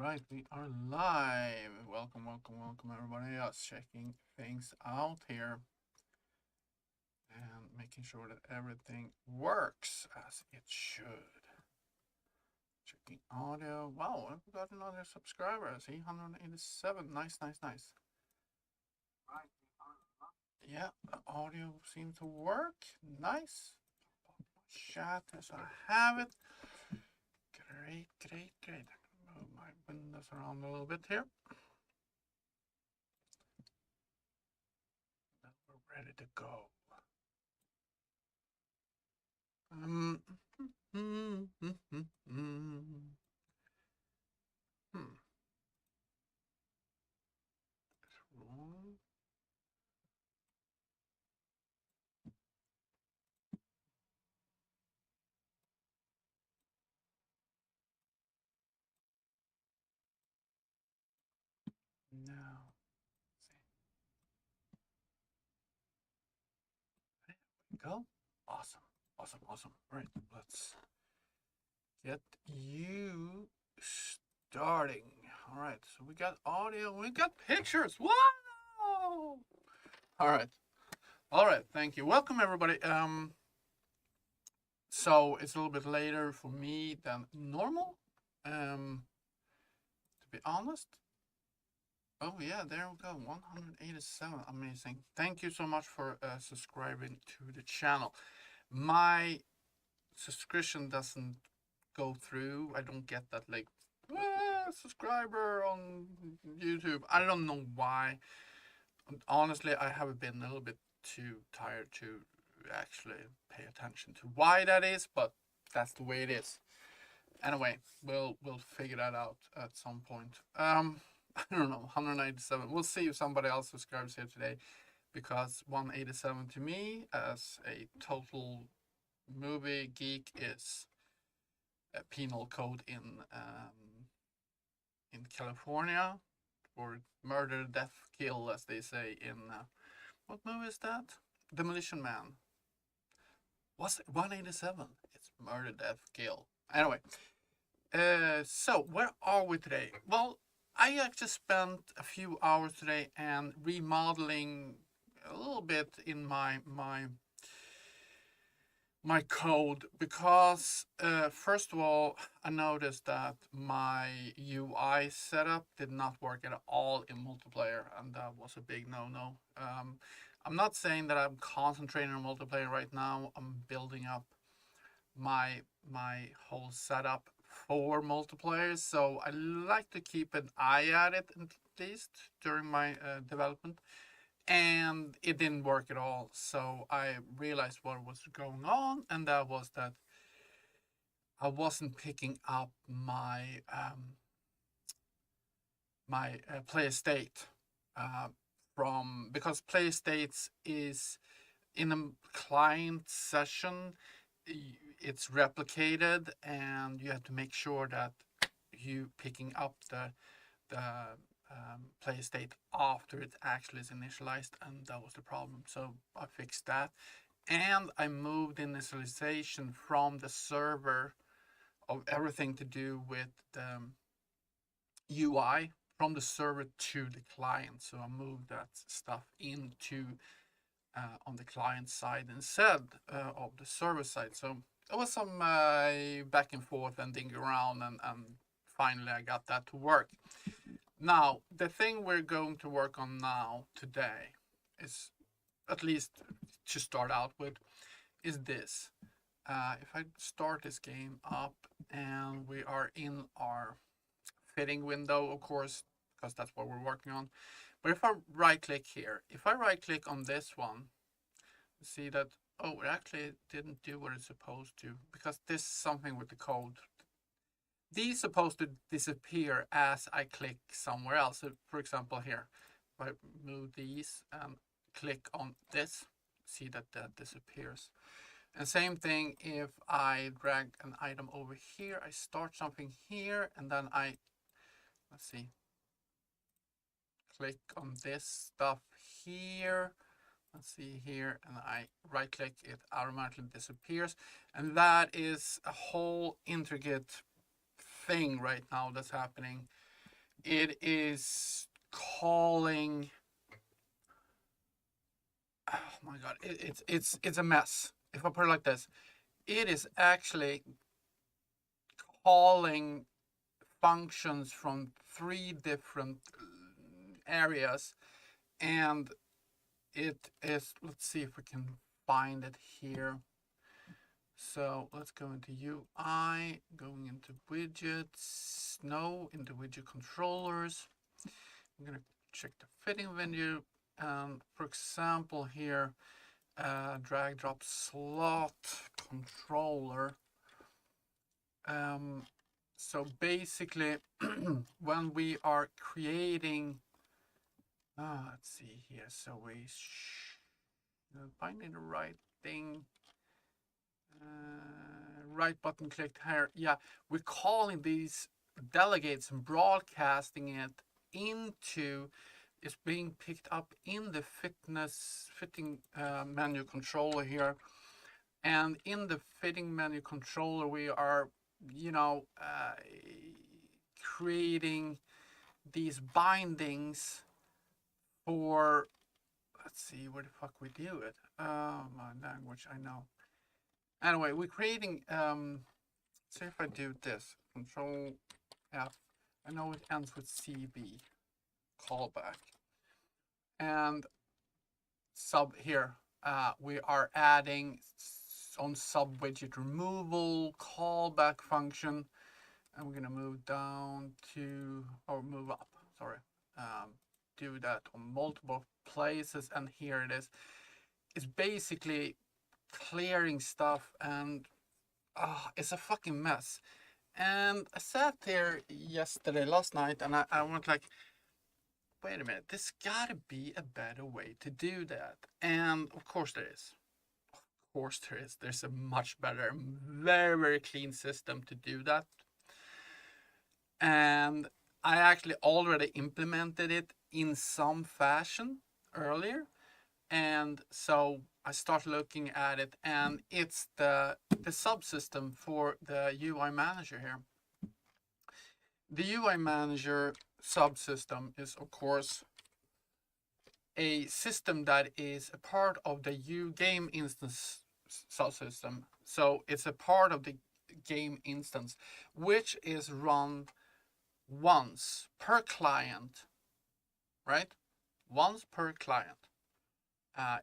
right, we are live. Welcome, welcome, welcome, everybody. Us checking things out here and making sure that everything works as it should. Checking audio. Wow, I've got another subscriber. I see 187. Nice, nice, nice. Yeah, the audio seems to work. Nice. Chat as I have it. Great, great, great. Move my windows around a little bit here. Then we're ready to go. Hmm. It's wrong. Now, there we go. Awesome, awesome, awesome. Right, let's get you starting. All right, so we got audio, we got pictures. Wow! All right, all right. Thank you. Welcome everybody. So it's a little bit later for me than normal. To be honest. Oh yeah, there we go. 187. Amazing. Thank you so much for subscribing to the channel. My subscription doesn't go through. I don't get that like subscriber on YouTube. I don't know why. Honestly, I have been a little bit too tired to actually pay attention to why that is, but that's the way it is. Anyway, we'll figure that out at some point. I don't know, 187. We'll see if somebody else subscribes here today, because 187 to me as a total movie geek is a penal code in California for murder, death, kill, as they say in what movie is that? Demolition Man. What's it? 187? It's murder, death, kill. Anyway, so where are we today? Well, I actually spent a few hours today and remodeling a little bit in my code, because first of all, I noticed that my UI setup did not work at all in multiplayer, and that was a big no-no. I'm not saying that I'm concentrating on multiplayer right now. I'm building up my whole setup for multiplayer, so I like to keep an eye at it at least during my development. And it didn't work at all, so I realized what was going on, and that was that I wasn't picking up my player state from, because player states is in a client session, it's replicated, and you have to make sure that you picking up the play state after it actually is initialized, and that was the problem. So I fixed that, and I moved initialization from the server of everything to do with the UI from the server to the client. So I moved that stuff into on the client side instead of the server side. So there was some back and forth and digging around, and finally I got that to work. Now, the thing we're going to work on now today is, at least to start out with, is this. If I start this game up and we are in our fitting window, of course, because that's what we're working on. But if I right click here, if I right click on this one, you see that, oh, it actually didn't do what it's supposed to, because this is something with the code. These supposed to disappear as I click somewhere else. So for example here, if I move these and click on this, see that that disappears. And same thing if I drag an item over here, I start something here, and then I, let's see, click on this stuff here. Let's see here, and I right click, it automatically disappears. And that is a whole intricate thing right now that's happening. it is calling, oh my god, it's a mess. If I put it like this, it is actually calling functions from 3 different areas, and it is, let's see if we can find it here. So let's go into UI, going into widgets, no, into widget controllers. I'm gonna check the fitting venue, and for example here, drag drop slot controller. So basically, when we are creating, let's see here, so we finding the right thing, right button clicked here. Yeah, we're calling these delegates and broadcasting it into, it's being picked up in the fitting menu controller here. And in the fitting menu controller, we are, creating these bindings for, let's see, where the fuck we do it. My language, I know. Anyway, we're creating, see if I do this, Control F. I know it ends with CB, callback. And sub here, we are adding on sub widget removal callback function, and we're gonna move down to, or move up, sorry, do that on multiple places, and here it is. It's basically clearing stuff, and it's a fucking mess. And I sat there last night, and I went like, wait a minute, there's gotta be a better way to do that. And of course there is. Of course there is. There's a much better, very, very clean system to do that. And I actually already implemented it in some fashion earlier. And so I start looking at it, and it's the subsystem for the UI manager here. The UI manager subsystem is, of course, a system that is a part of the game instance subsystem. So it's a part of the game instance, which is run once per client, right? Once per client.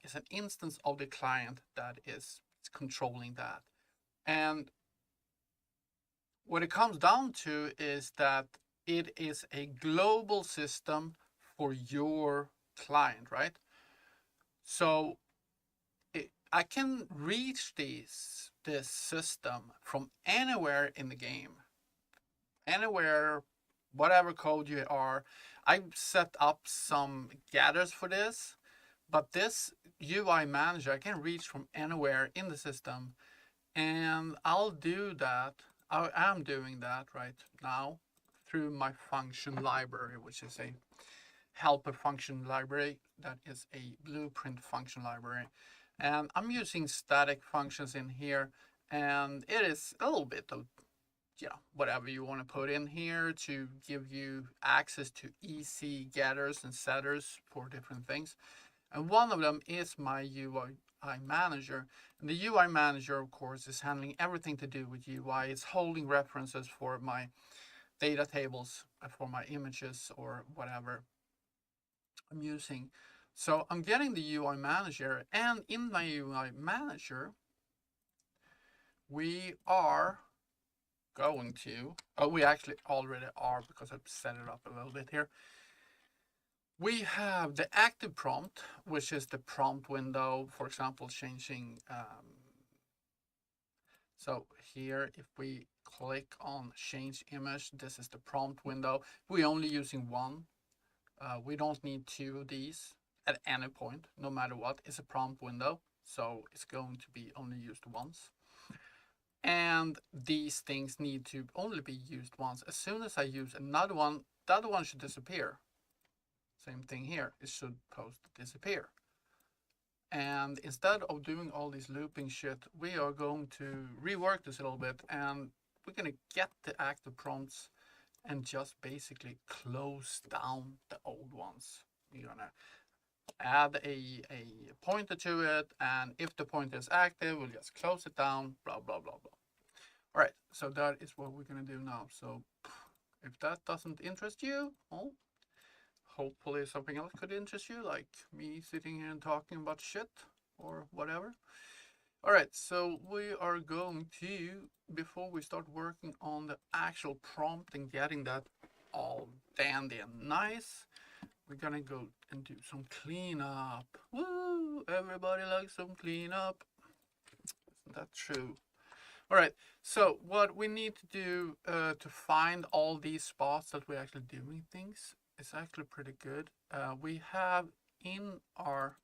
It's an instance of the client that is controlling that. And what it comes down to is that it is a global system for your client, right? So I can reach this system from anywhere in the game, anywhere, whatever code you are. I've set up some gathers for this, but this UI manager I can reach from anywhere in the system, and I'll do that. I am doing that right now through my function library, which is a helper function library that is a blueprint function library. And I'm using static functions in here, and it is a little bit of, whatever you want to put in here to give you access to easy getters and setters for different things. And one of them is my UI manager. And the UI manager, of course, is handling everything to do with UI. It's holding references for my data tables, for my images, or whatever I'm using. So I'm getting the UI manager, and in my UI manager, we are going to, we actually already are, because I've set it up a little bit here. We have the active prompt, which is the prompt window, for example, changing. So here, if we click on change image, this is the prompt window. We're only using one. We don't need 2 of these at any point, no matter what. It's a prompt window, so it's going to be only used once. And these things need to only be used once. As soon as I use another one, the other one should disappear. Same thing here, it should post disappear. And instead of doing all this looping shit, we are going to rework this a little bit, and we're going to get the active prompts, and just basically close down the old ones. You're gonna add a pointer to it, and if the pointer is active, we'll just close it down, blah, blah, blah, blah. All right, so that is what we're gonna do now. So if that doesn't interest you, well, hopefully something else could interest you, like me sitting here and talking about shit or whatever. All right, so we are going to, before we start working on the actual prompt and getting that all dandy and nice, we're gonna go and do some cleanup. Woo! Everybody likes some cleanup. Isn't that true? All right, so what we need to do to find all these spots that we're actually doing things is actually pretty good. We have in our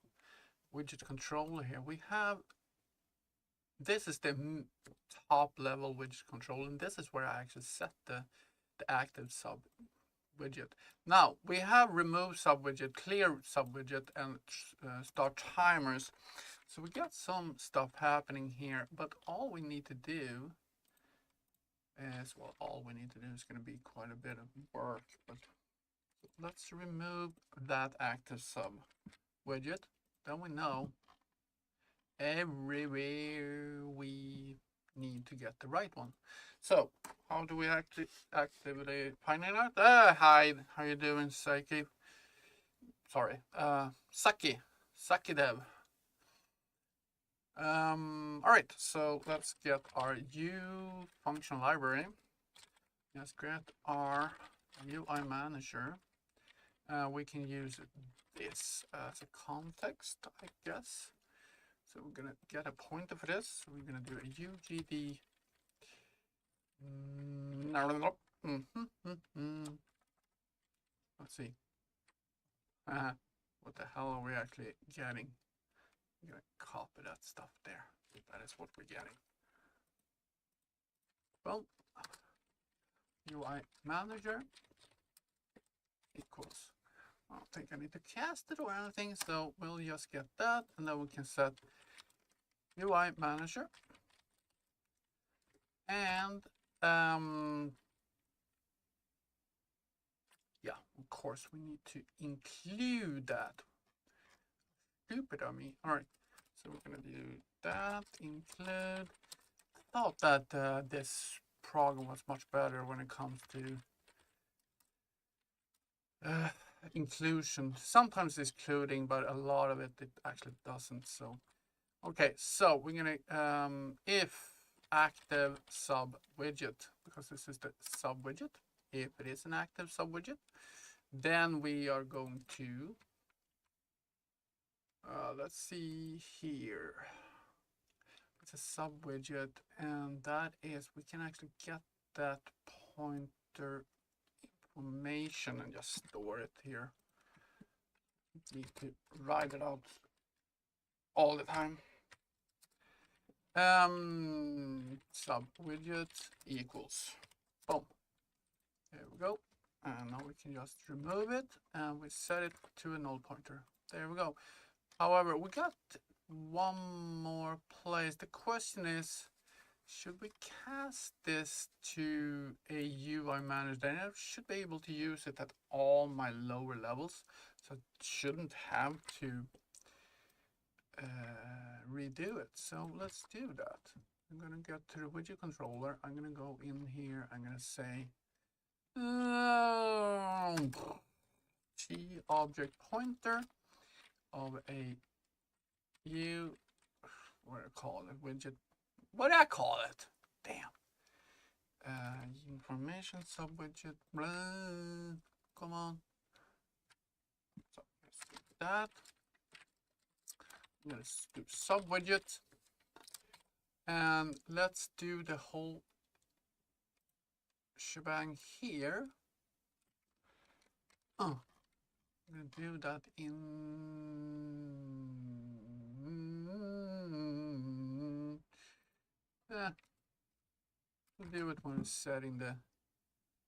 widget controller here, we have, this is the top level widget controller, and this is where I actually set the active sub widget. Now we have remove sub widget, clear sub widget, and start timers. So we got some stuff happening here, but all we need to do is, well, all we need to do is going to be quite a bit of work, but let's remove that active sub widget. Then we know everywhere we need to get the right one. So how do we actively find it out? Hi, how you doing, Saki? Sorry, Saki Dev. All right, so let's get our U function library. Let's get our UI manager. We can use this as a context, I guess. So we're gonna get a pointer for this. So we're gonna do a UGD. Let's see. What the hell are we actually getting? I'm gonna copy that stuff there. That is what we're getting. Well, UI manager equals, I don't think I need to cast it or anything, so we'll just get that, and then we can set UI manager, and yeah, of course we need to include that. Stupid of me. All right, so we're gonna do that, include. I thought that this program was much better when it comes to inclusion. Sometimes it's including, but a lot of it actually doesn't. So okay, so we're gonna if active sub widget, because this is the sub widget, if it is an active sub widget, then we are going to let's see here. It's a sub widget, and that is, we can actually get that pointer information and just store it here. Need to write it out all the time. Sub widget equals, boom. There we go. And now we can just remove it, and we set it to a null pointer. There we go. However, we got one more place. The question is, should we cast this to a UI manager? Then I should be able to use it at all my lower levels, so it shouldn't have to redo it. So let's do that. I'm gonna get to the widget controller. I'm gonna go in here. I'm gonna say T object pointer of a U, what do I call it? Widget. What do I call it? Damn. Information sub widget. Blah. Come on. So let's do that. Let's do sub widget, and let's do the whole shebang here. I'm gonna do that in we'll do it when setting the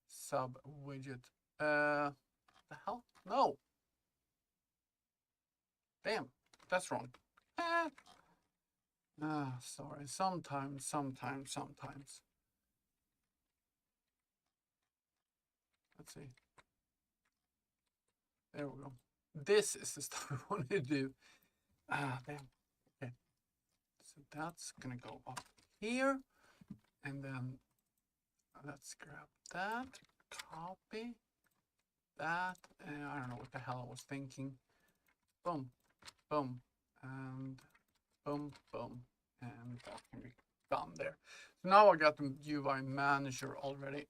sub widget. The hell? No. Damn, that's wrong. Sorry. Sometimes. Let's see. There we go. This is the stuff we want to do. Ah, damn. Okay. So that's gonna go up here, and then let's grab that, copy that. I don't know what the hell I was thinking. Boom, boom, and boom, boom, and that can be done there. So now I got the UI manager already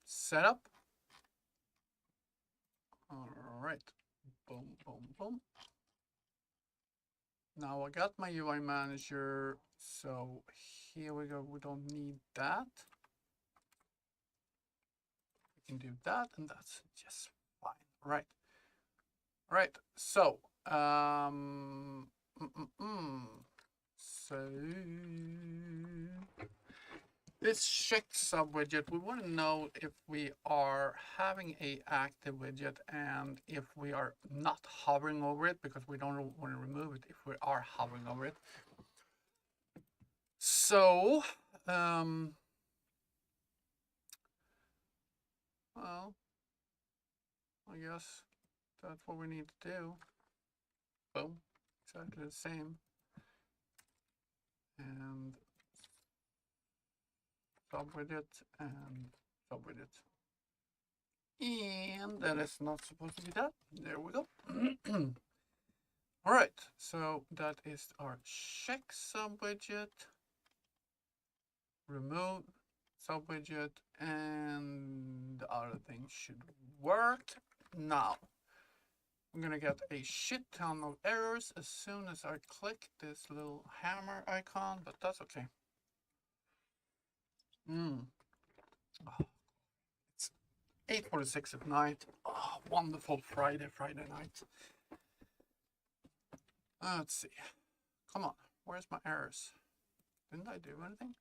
set up. All right, boom, boom, boom. Now I got my UI manager, so here we go. We don't need that. We can do that, and that's just fine. Right. All right. So, so this check sub widget, we want to know if we are having a active widget and if we are not hovering over it, because we don't want to remove it if we are hovering over it. So, well, I guess that's what we need to do. Boom, exactly the same. And subwidget and subwidget. And that is not supposed to be that. There we go. All right, so that is our check subwidget, remove subwidget, and the other thing should work. Now, I'm gonna get a shit ton of errors as soon as I click this little hammer icon, but that's okay. Oh, it's 8:46 at night. Oh, wonderful Friday night. Let's see. Come on, where's my errors? Didn't I do anything?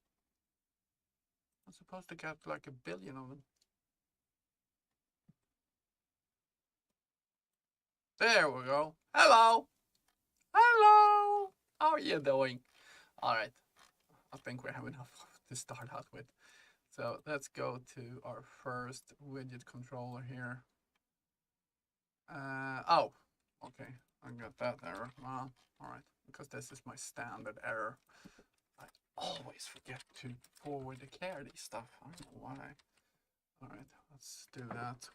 I'm supposed to get like 1 billion of them. There we go. Hello. Hello. How are you doing? All right. I think we have enough to start out with. So let's go to our first widget controller here. Oh, okay. I got that error. All right, because this is my standard error. I always forget to forward declare these stuff. I don't know why. All right, let's do that.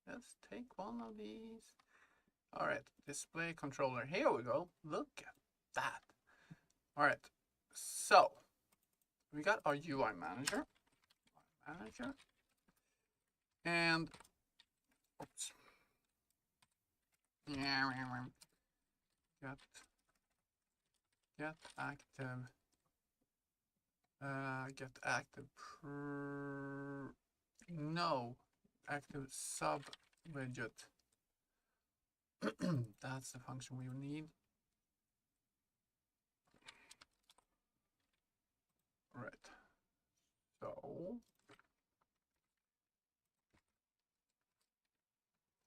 Let's take one of these. All right, display controller. Here we go. Look at that. All right, so we got our UI manager. And oops. Get active. Get active. No, active sub widget. That's the function we need. Right. So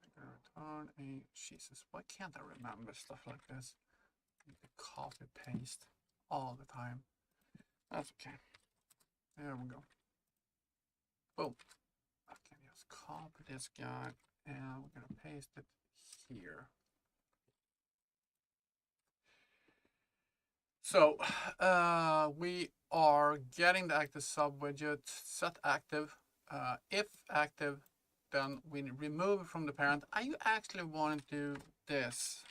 I'm gonna return a Jesus. Why can't I remember stuff like this? I need to copy paste all the time. That's okay. There we go. Boom. I can just copy this guy and we're gonna paste it here. So we are getting the active sub widget set active. If active, then we remove it from the parent. I actually want to do this.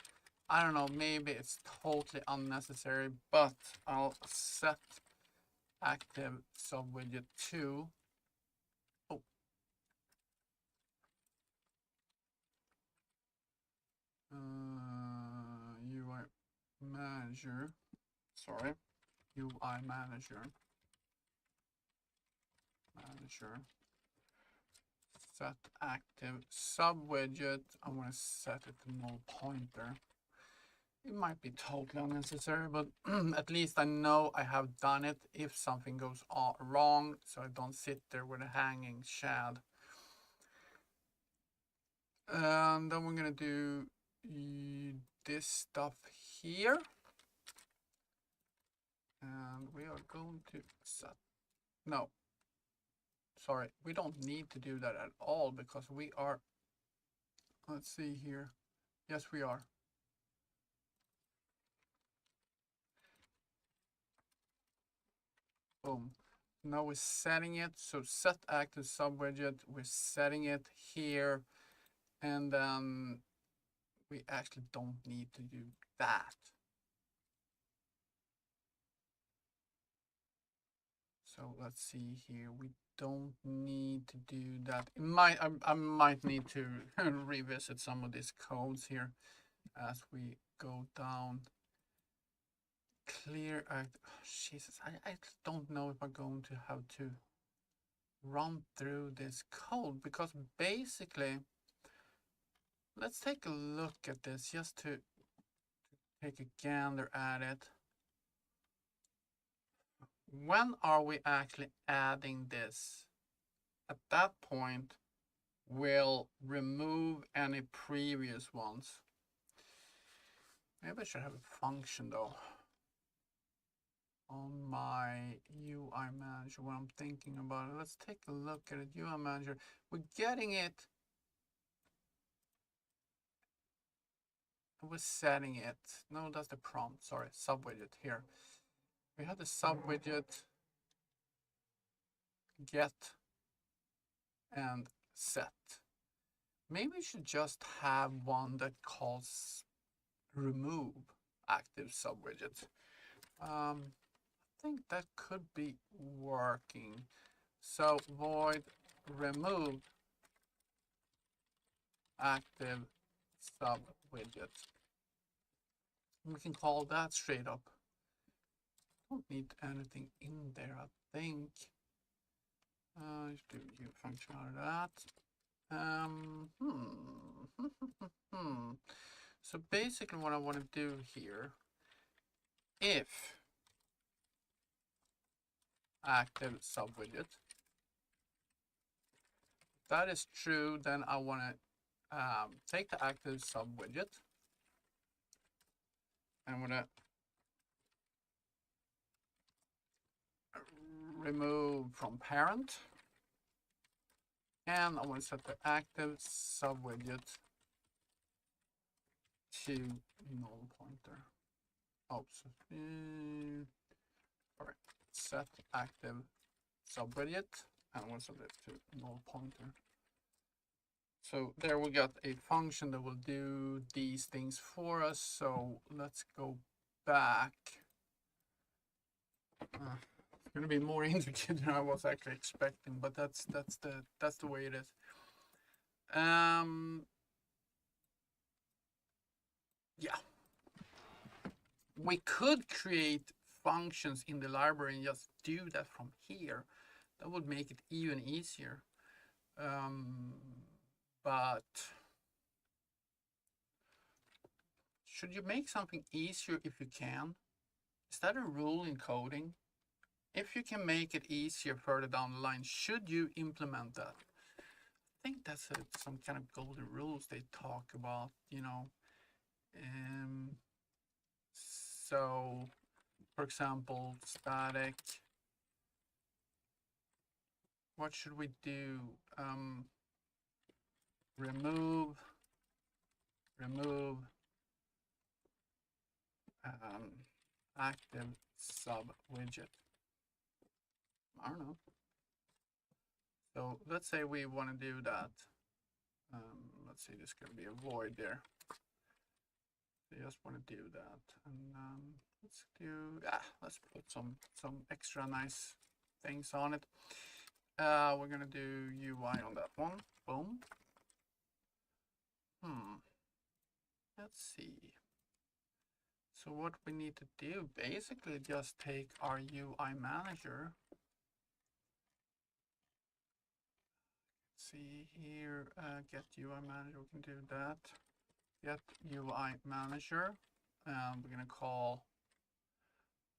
I don't know, maybe it's totally unnecessary, but I'll set active sub widget to. Oh. UI manager. Sorry, UI manager. Set active sub widget. I want to set it to null pointer. It might be totally unnecessary, but at least I know I have done it if something goes wrong, so I don't sit there with a hanging shad. And then we're gonna do this stuff here. And we are going to set, no, sorry, we don't need to do that at all because we are, let's see here. Yes, we are. Boom. Now we're setting it. So set active subwidget. We're setting it here. And then we actually don't need to do that. So let's see here. We don't need to do that. I might need to revisit some of these codes here as we go down. Clear act. Oh, Jesus, I don't know if I'm going to have to run through this code because basically, let's take a look at this just to take a gander at it. When are we actually adding this? At that point, we'll remove any previous ones. Maybe I should have a function though on my UI manager when I'm thinking about it. Let's take a look at it. UI manager, we're getting it. We're setting it. No, that's the prompt. Sorry, subwidget here. We have the subwidget get and set. Maybe we should just have one that calls remove active subwidget. I think that could be working. So void remove active subwidget. We can call that straight up. Don't need anything in there, I think. Just do new function out of that. So basically what I want to do here, if active subwidget, if that is true, then I want to take the active subwidget. I'm going to remove from parent. And I want to set the active subwidget to null pointer. Oh, so, all right. Set active subwidget, and I want to set it to null pointer. So there we got a function that will do these things for us. So let's go back. It's going to be more intricate than I was actually expecting, but that's the way it is. Yeah, we could create functions in the library and just do that from here. That would make it even easier. But should you make something easier if you can? Is that a rule in coding? If you can make it easier further down the line, should you implement that? I think that's some kind of golden rules they talk about, you know. So, for example, static. What should we do? Remove active subwidget. I don't know. So let's say we want to do that. Let's say there's going to be a void there. I just want to do that, and let's put some extra nice things on it. We're gonna do UI on that one. Boom. Let's see. So what we need to do, basically just take our UI manager. Let's see here, get UI manager, we can do that. Get UI manager, and we're gonna call,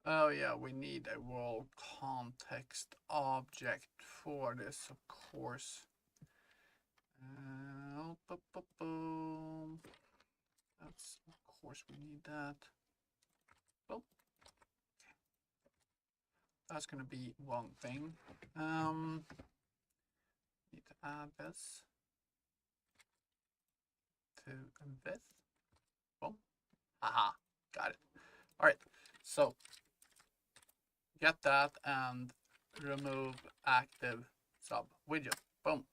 oh yeah, we need a world context object for this, of course. That's of course we need that. Oh, that's gonna be one thing. Need to add this to this. Boom. Aha, got it. All right, so get that and remove active sub widget. Boom.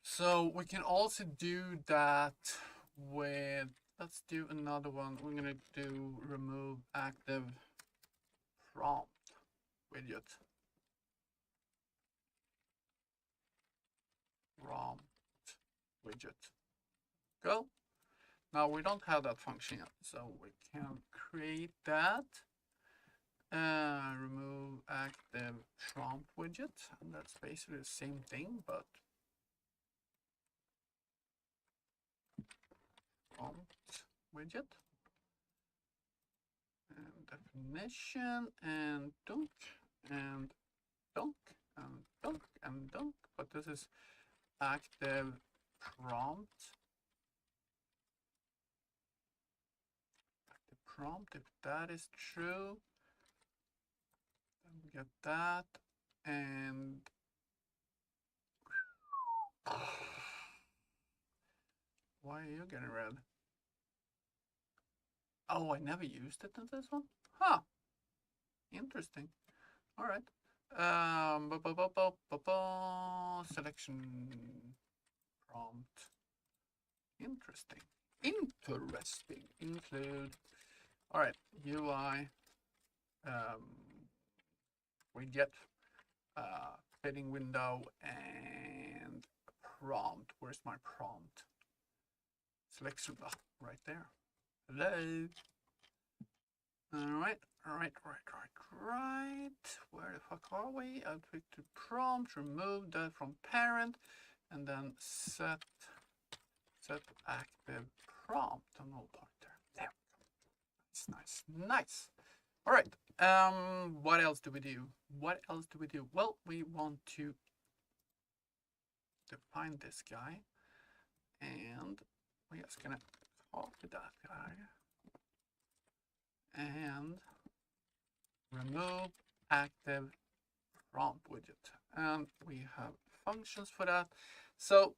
So we can also do that with, let's do another one. We're gonna do remove active prompt widget. Prompt widget. Go. Now we don't have that function yet, so we can create that. Remove active prompt widget, and that's basically the same thing, but prompt widget. And definition, and dunk, and dunk, and dunk, and dunk, but this is active prompt. Active prompt, if that is true, then we get that, and why are you getting red? Oh, I never used it in this one? Huh. Interesting. All right. Selection prompt. Interesting. Interesting. Include. All right. UI. Widget. Fitting window and prompt. Where's my prompt? Selection. Oh, right there. Hello. All right. Where the fuck are we? Output to prompt. Remove that from parent, and then set active prompt. A null pointer. There we go. Nice. All right. What else do we do? Well, we want to define this guy, and we're just gonna copy that guy and remove active prompt widget, and we have functions for that. So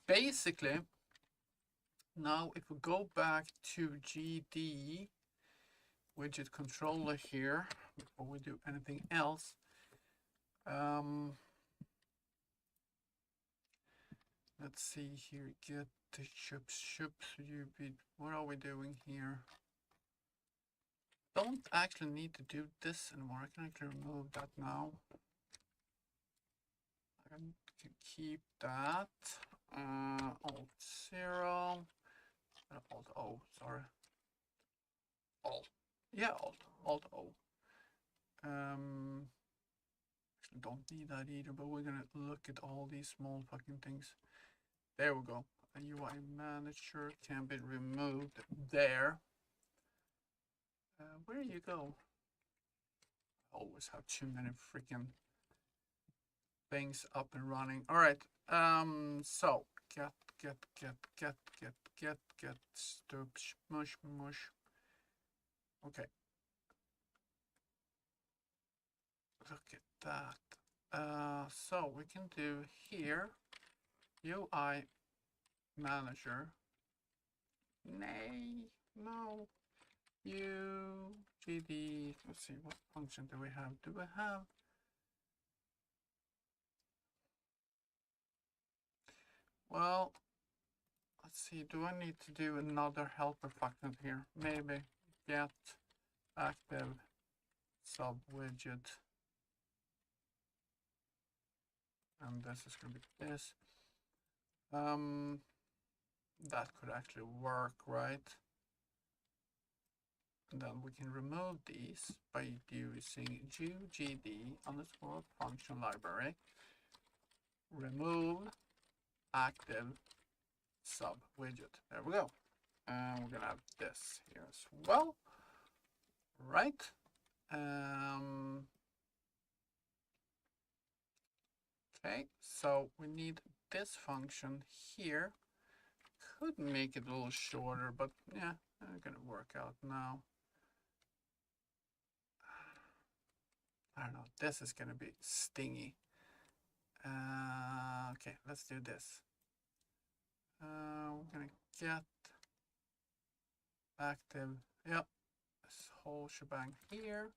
basically, now if we go back to GD widget controller here before we do anything else, let's see here, get the ships. What are we doing here? Don't actually need to do this anymore. I can actually remove that now. I can keep that. Alt 0. Alt O, sorry. Alt. Yeah, Alt O. Actually don't need that either, but we're gonna look at all these small fucking things. There we go. A UI manager can be removed there. Where you go? I always have too many freaking things up and running. All right. So get stop mush. Okay. Look at that. So we can do here UI manager. No. UGD. Let's see, what function do we have? Well, let's see. Do I need to do another helper function here? Maybe get active sub widget. And this is going to be this. That could actually work, right? And then we can remove these by using UGD underscore function library. Remove active sub widget. There we go. And we're gonna have this here as well. Right. Okay, so we need this function here could make it a little shorter, but yeah, it's gonna work out now. I don't know, this is gonna be stingy. Okay, let's do this. We're gonna get active, yep, this whole shebang here.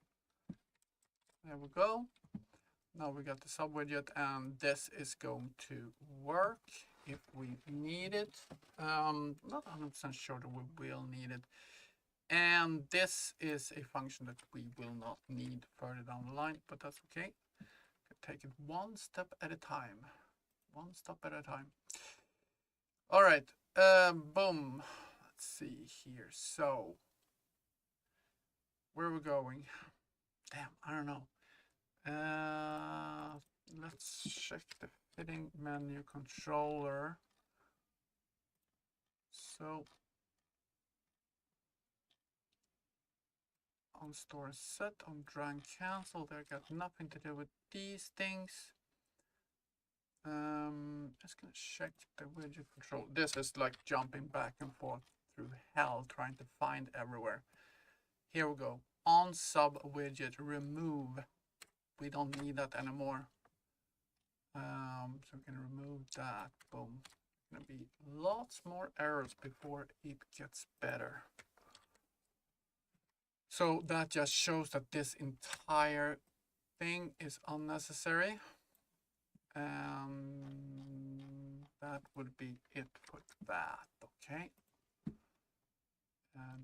There we go. Now we got the sub widget, and this is going to work if we need it. Not 100% sure that we will need it. And this is a function that we will not need further down the line, but that's okay. Take it one step at a time. One step at a time. All right, boom. Let's see here. So, where are we going? Damn, I don't know. Let's check the fitting menu controller. So, on store set, on drag cancel, they got nothing to do with these things. Just gonna check the widget control. This is like jumping back and forth through hell, trying to find everywhere. Here we go. On sub widget, remove. We don't need that anymore. So we can remove that. Boom. Gonna be lots more errors before it gets better. So that just shows that this entire thing is unnecessary. That would be it for that, okay?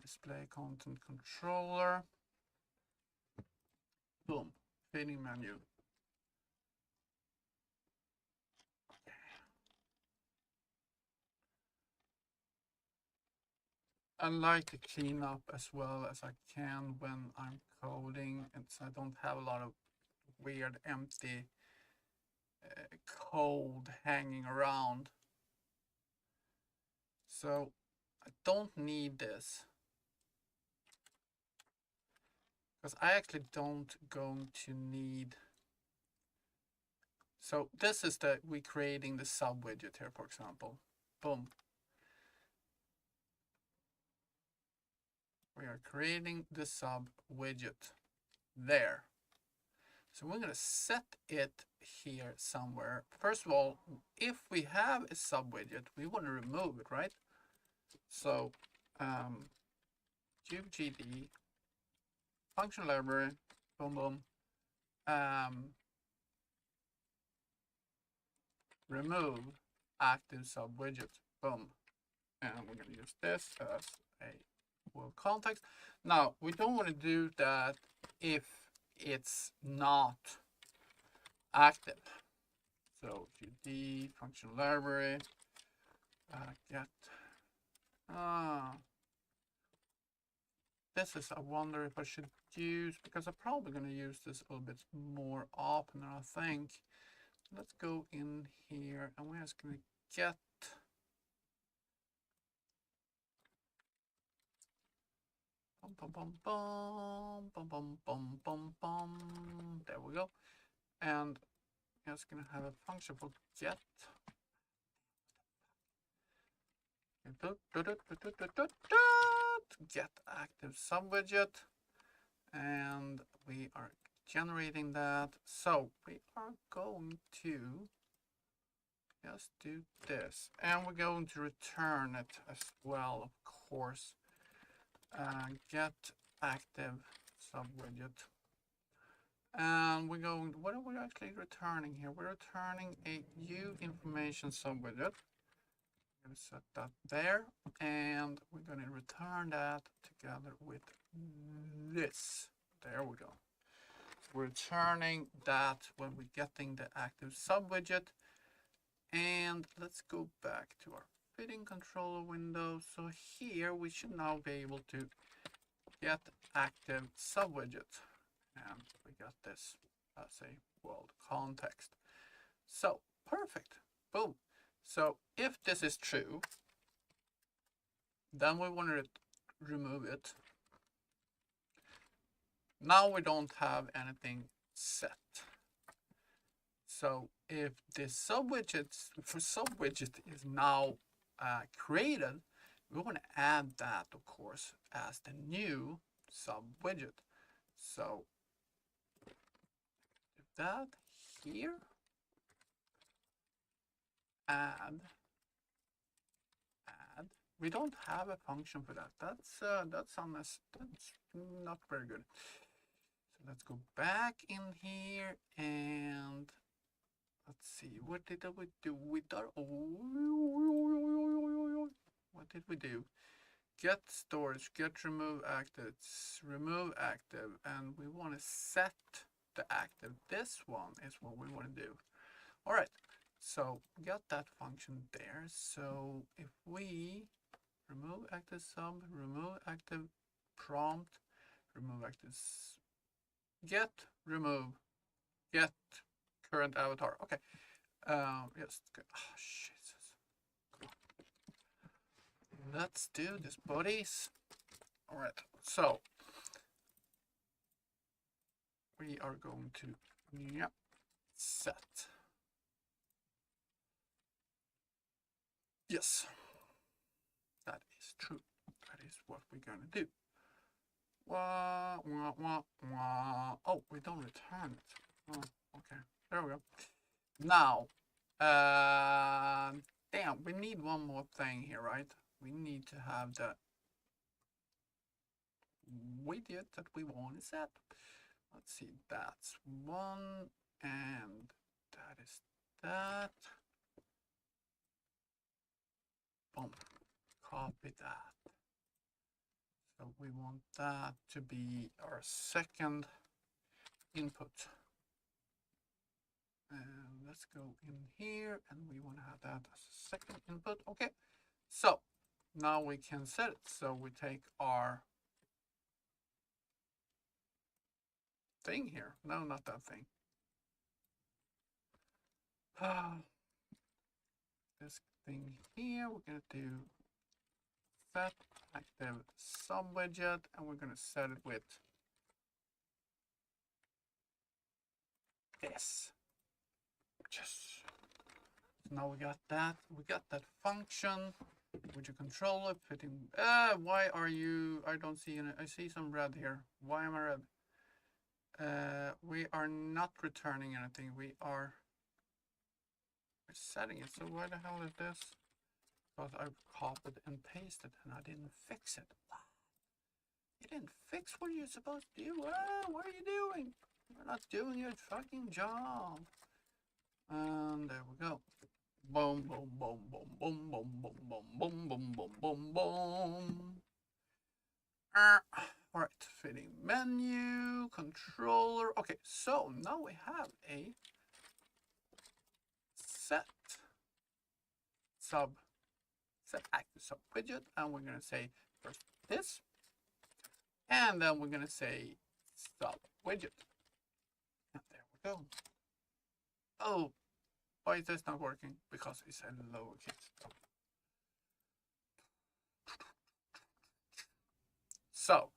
Display content controller. Boom, fitting menu. I like to clean up as well as I can when I'm coding, and so I don't have a lot of weird empty code hanging around. So I don't need this, because I actually don't going to need. So this is we creating the sub widget here, for example. Boom. We are creating the sub widget there. So we're going to set it here somewhere. First of all, if we have a sub widget, we want to remove it, right? So GD function library, boom, boom, remove active sub widget, boom. And we're going to use this as a full context. Now, we don't want to do that if it's not active. So GD function library, get. This is, I wonder if I should use, because I'm probably going to use this a little bit more often than I think. Let's go in here and we're just going to get. Bum, bum, bum, bum, bum, bum, bum, bum. There we go. And I'm just going to have a function for get. Get active sub widget, and we are generating that. So we are going to just do this, and we're going to return it as well, of course. Get active sub widget, and we're going. What are we actually returning here? We're returning a new information sub widget. I'm going to set that there, and we're going to return that together with this. There we go. So we're returning that when we're getting the active sub widget. And let's go back to our fitting controller window. So here we should now be able to get active sub widget, and we got this as a world context. So perfect. Boom. So if this is true, then we want to remove it. Now we don't have anything set. So if the sub widget is now created, we want to add that, of course, as the new sub widget. So that here, add. We don't have a function for that. That's not very good. So let's go back in here and let's see. What did we do with our? What did we do? Get storage, get remove active, remove active, and we want to set the active. This one is what we want to do. All right. So we got that function there. So if we remove active sub, remove active prompt, remove active get, remove, get current avatar. Okay. Yes. Oh, Jesus. Let's do this, buddies. All right. So we are going to set. Yes. That is true. That is what we're gonna do. Wah, wah, wah, wah. Oh, we don't return it. Oh, okay. There we go. Now, damn, we need one more thing here, right? We need to have the widget that we want to set. Let's see, that's one, and that is that. Boom. Copy that. So we want that to be our second input. And let's go in here and we want to have that as a second input. Okay. So now we can set it. So we take our thing here. No, not that thing. This thing here, we're going to do set active sub widget, and we're going to set it with this. Yes. So now we got that. We got that function. Would you control it? Fitting. Why are you? I don't see any. I see some red here. Why am I red? We are not returning anything. We're setting it. So why the hell is this? Because I've copied and pasted and I didn't fix it. You didn't fix what you're supposed to do. What are you doing? You're not doing your fucking job. And there we go. Boom, boom, boom, boom, boom, boom, boom, boom, boom, boom, boom, boom, boom. All right, fitting menu, controller. Okay, so now we have a set active sub widget, and we're going to say first this, and then we're going to say sub widget. And there we go. Oh, why is this not working? Because it's a lowercase. So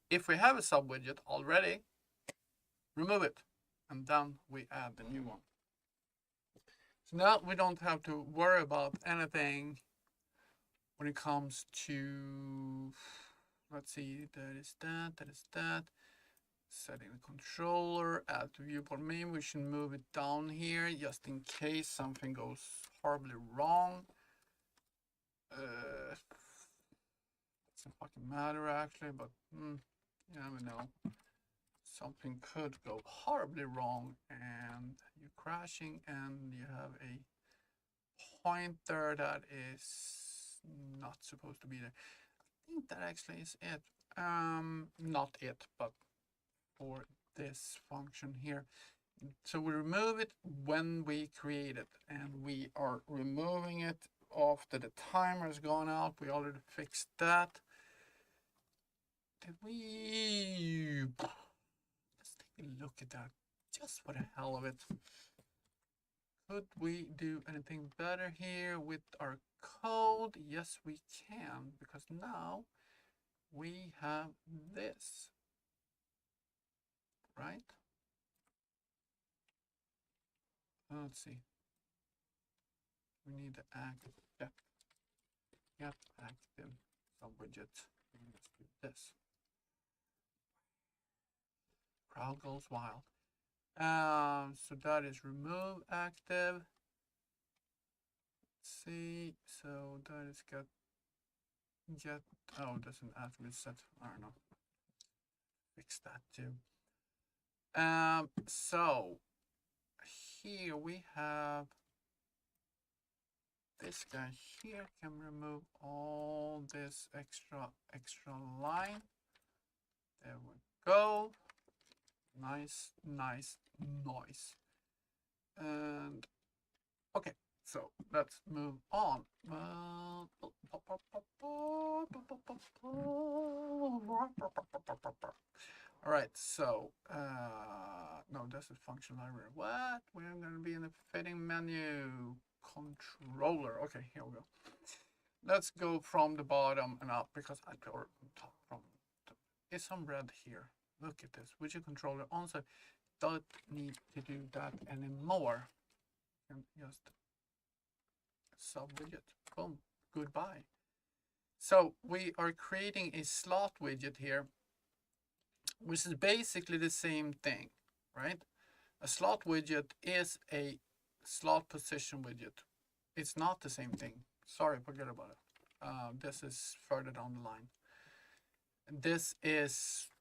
if we have a sub widget already, remove it, and then we add the new one. So now we don't have to worry about anything when it comes to, let's see, that is that. Setting the controller, add to viewport. Maybe we should move it down here just in case something goes horribly wrong. Doesn't fucking matter actually, but you never know. Something could go horribly wrong and you're crashing and you have a pointer that is not supposed to be there. I think that actually is it. Not it, but for this function here. So we remove it when we create it, and we are removing it after the timer has gone out. We already fixed that. Did we? Let's take a look at that just for the hell of it. Could we do anything better here with our code? Yes, we can, because now we have this. Right? Let's see. We need the act. Yeah. get active subwidget. Let's do this. Crowd goes wild. So that is remove active. Let's see, so that is get. Oh, there's an attribute set. I don't know. Fix that too. So here we have this guy here can remove all this extra line. There we go. Nice noise. And okay, so let's move on. All right, so no, this is function library. What? We're going to be in the fitting menu controller. Okay, here we go. Let's go from the bottom and up because I or top from. Is some red here. Look at this. Widget controller also don't need to do that anymore. And just sub widget. Boom. Goodbye. So we are creating a slot widget here, which is basically the same thing, right? A slot widget is a slot position widget. It's not the same thing. Sorry, forget about it. This is further down the line. This is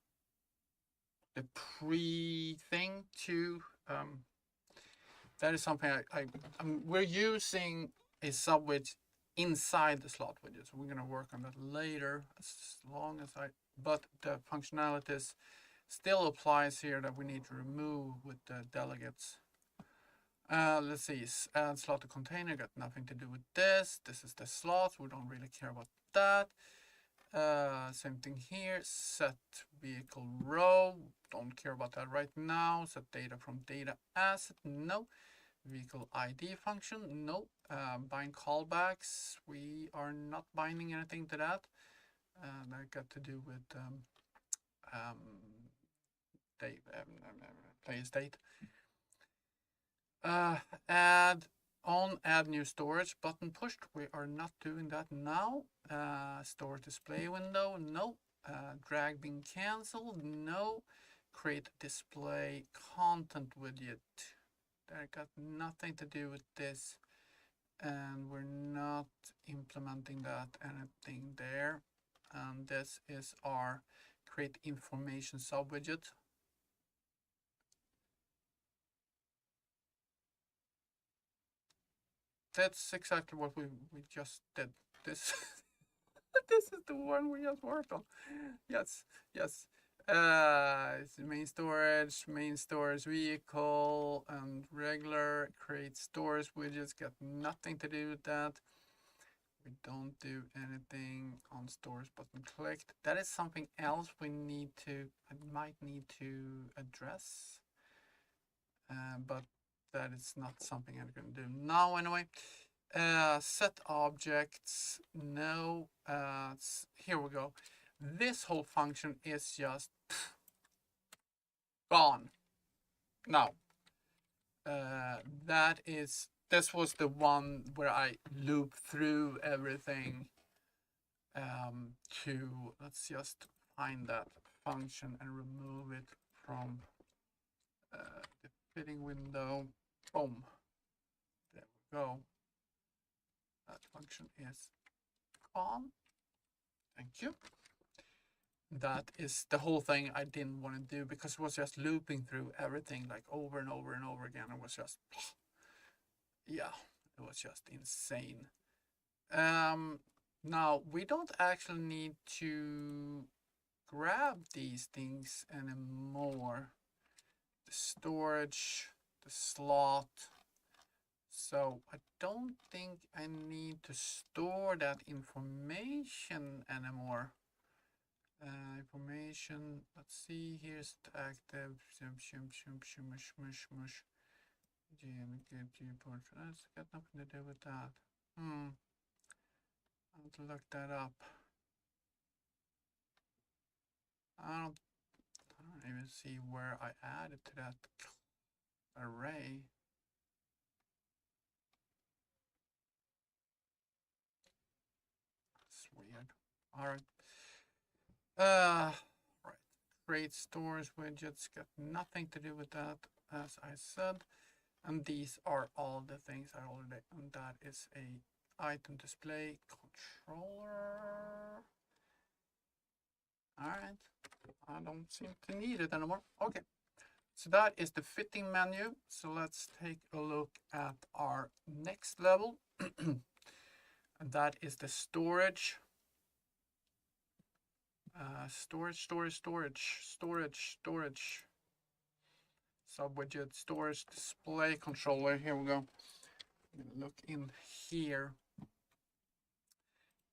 the pre-thing to that is something we're using a subwidget inside the slot widget, so we're going to work on that later. As long as but the functionalities still applies here that we need to remove with the delegates. Let's see, add slot to container, got nothing to do with this. This is the slot, we don't really care about that. Same thing here, set vehicle row, don't care about that right now. Set data from data asset, no. Vehicle ID function, no. Bind callbacks, we are not binding anything to that. That got to do with play state. Add new storage button pushed. We are not doing that now. Store display window, no. Drag being cancelled, no. Create display content widget. That got nothing to do with this, and we're not implementing that anything there. And this is our create information subwidget. That's exactly what we just did. This this is the one we just worked on. Yes. It's main storage vehicle, and regular create storage widgets got nothing to do with that. We don't do anything on storage button clicked. That is something else I might need to address, but that is not something I'm going to do now anyway. Set objects, no. Here we go. This whole function is just gone. Now, this was the one where I loop through everything let's just find that function and remove it from the fitting window. Boom. There we go. That function is gone. Thank you. That is the whole thing I didn't want to do because it was just looping through everything like over and over and over again. It was just, yeah, it was just insane. Now we don't actually need to grab these things anymore. The storage, the slot. So I don't think I need to store that information anymore. Information, let's see, here's the active, that's got nothing to do with that. I have to look that up. I don't even see where I added to that array. All right. Right. Create storage widgets got nothing to do with that, as I said. And these are all the things I already, and that is a item display controller. All right. I don't seem to need it anymore. Okay. So that is the fitting menu. So let's take a look at our next level. And that is the storage. Storage. Sub-widget storage display controller. Here we go. I'm gonna look in here.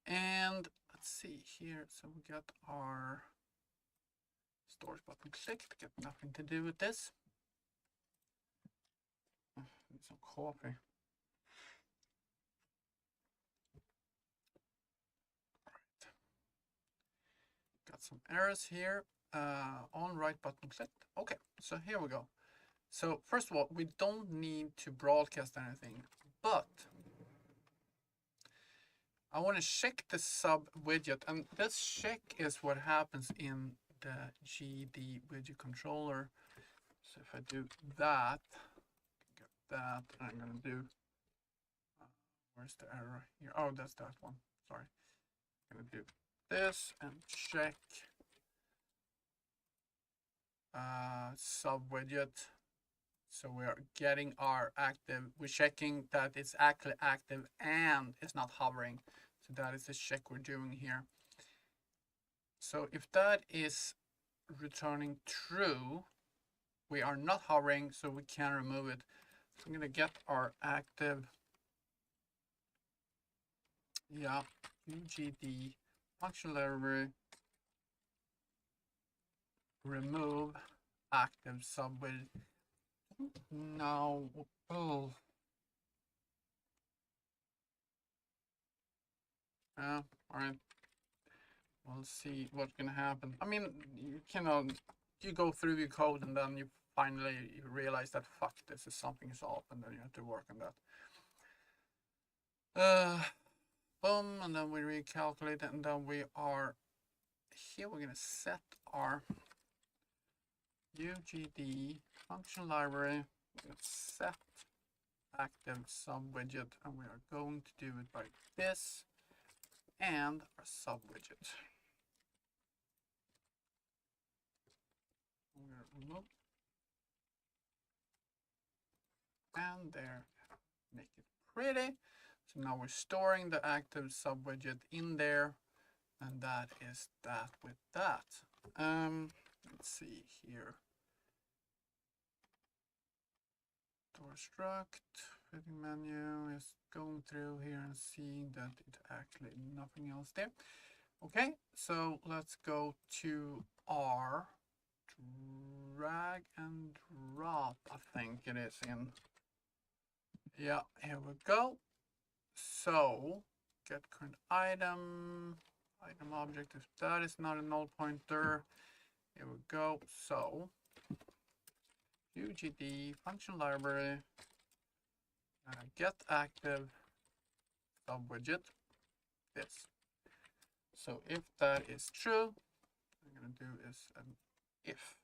And let's see here. So we got our storage button clicked. Got nothing to do with this. Need some coffee. Got some errors here. On right button clicked. Okay, so here we go. So first of all, we don't need to broadcast anything, but I want to check the sub widget, and this check is what happens in the GD widget controller. So if I do that, get that, I'm gonna do. Where's the error here? Oh, that's that one. Sorry. I'm gonna do this and check sub widget. So we are getting our active, we're checking that it's actually active and it's not hovering. So that is the check we're doing here. So if that is returning true, we are not hovering, so we can remove it. So I'm gonna get our active, UGD function library, remove active subwidget. No, oh. All right. We'll see what's gonna happen. I mean, you cannot, you go through your code and then you finally realize that fuck, this is something is off, and then you have to work on that. Boom, and then we recalculate it, and then we are here. We're gonna set our UGD function library. We're gonna set active sub widget, and we are going to do it by this and our sub widget. Remove. And there, make it pretty. So now we're storing the active sub widget in there, and that is that with that. Let's see here. Store struct, fitting menu is going through here and seeing that it actually nothing else there. Okay, so let's go to our drag and drop, I think it is in. Yeah, here we go. So get current item object. If that is not a null pointer, here we go. So UGD function library, get active sub widget, this. So if that is true, I'm gonna do is an if,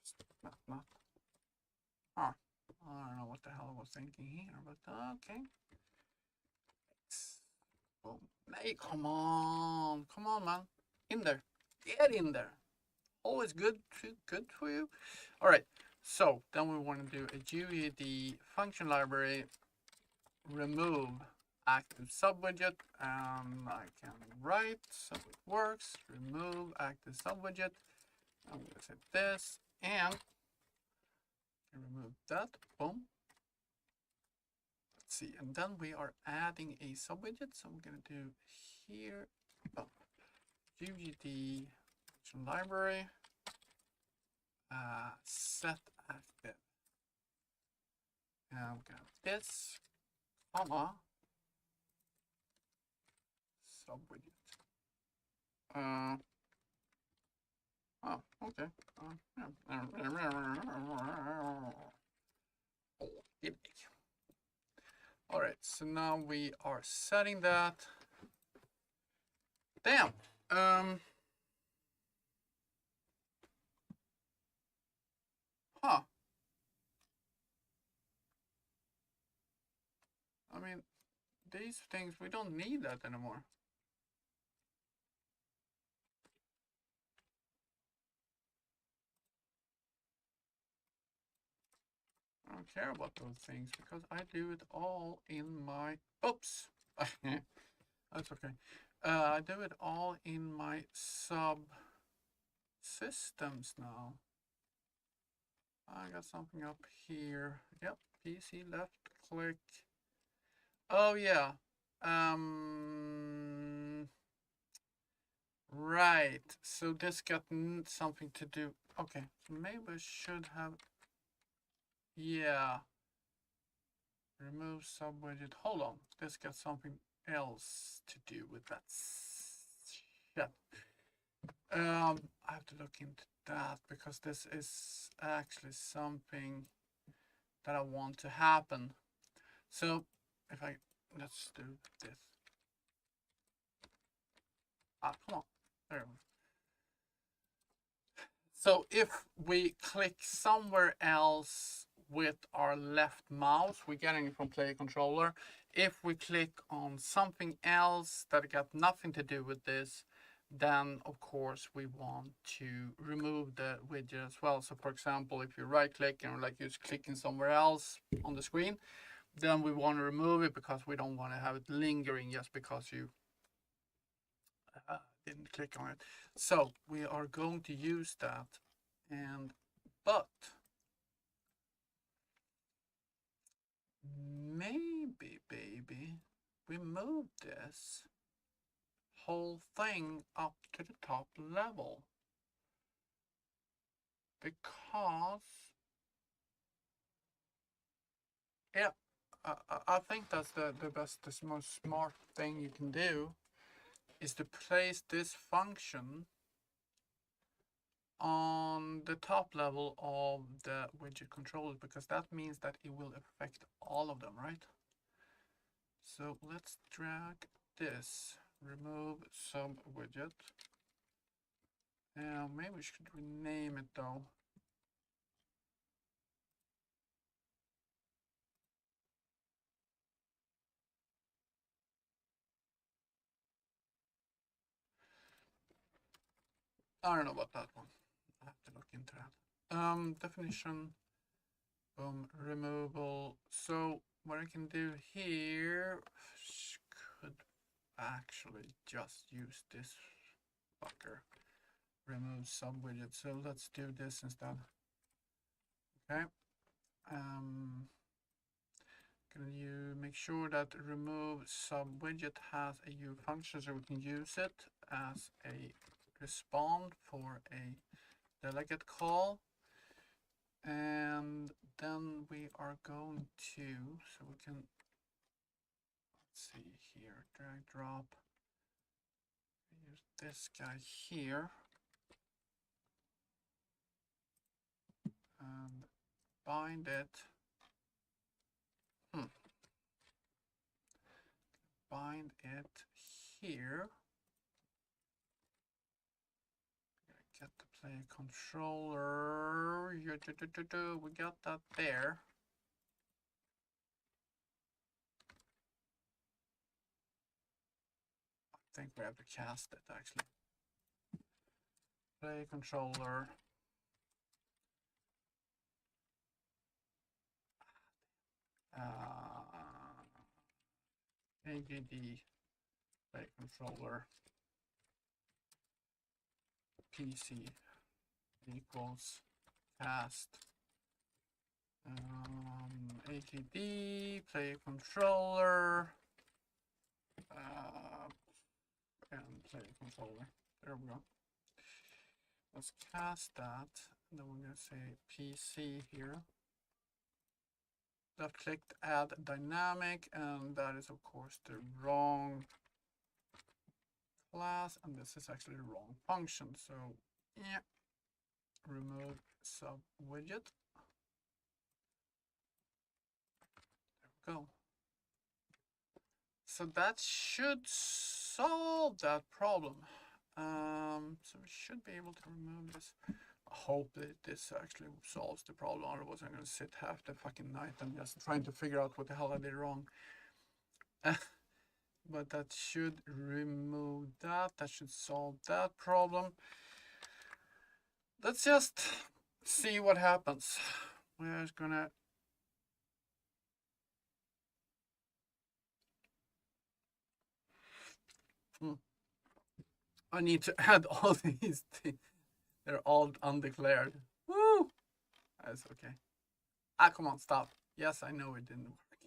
not. I don't know what the hell I was thinking here, but okay. Boom. Hey, come on, man, in there, get in there. Always good for you. All right. So then we want to do a UED function library, remove active subwidget, and I can write so it works. Remove active subwidget. I'm going to say this and remove that. Boom. Let's see, and then we are adding a subwidget. So we're going to do here, UGD function library. Set active. And we got this, comma, subwidget. Oh, okay. All right, so now we are setting that. Damn, Um, huh. I mean, these things, we don't need that anymore. I don't care about those things because I do it all in my, oops. That's okay. I do it all in my sub systems now. I got something up here. Yep, PC left click. Oh yeah. Um right. So this got something to do. Okay, so maybe I should have, yeah. Remove sub widget. Hold on. This got something else to do with that shit. I have to look into that because this is actually something that I want to happen. So if I, let's do this. Ah, come on. There we go. So if we click somewhere else with our left mouse, we're getting it from Play Controller. If we click on something else that got nothing to do with this, then of course we want to remove the widget as well. So for example, if you right click and like you're clicking somewhere else on the screen, then we want to remove it because we don't want to have it lingering just because you didn't click on it. So we are going to use that, and but maybe baby we move this whole thing up to the top level because yeah, I think that's the best, the most smart thing you can do is to place this function on the top level of the widget controller because that means that it will affect all of them, right? So let's drag this, remove sub widget. Maybe we should rename it though. I don't know about that one. I have to look into that. Definition, removal. So what I can do here could actually just use this fucker. Remove sub widget. So let's do this instead. Okay. Can you make sure that remove sub widget has a U function so we can use it as a respond for a delegate call, and then we are going to, so we can, let's see here, drag drop, use this guy here and bind it. Bind it here. Get the play controller. We got that there. I think we have to cast it actually. Play controller. AGD play controller PC equals cast AGD play controller and play controller. There we go. Let's cast that. And then we're going to say PC here. Left clicked add dynamic, and that is of course the wrong class, and this is actually the wrong function. So yeah, remove sub widget. There we go. So that should solve that problem. So we should be able to remove this. I hope that this actually solves the problem. Otherwise, I'm gonna sit half the fucking night and just trying to figure out what the hell I did wrong. But that should remove that. That should solve that problem. Let's just see what happens. We're just gonna I need to add all these things. They're all undeclared. Woo! That's okay. Ah, come on, stop. Yes, I know it didn't work.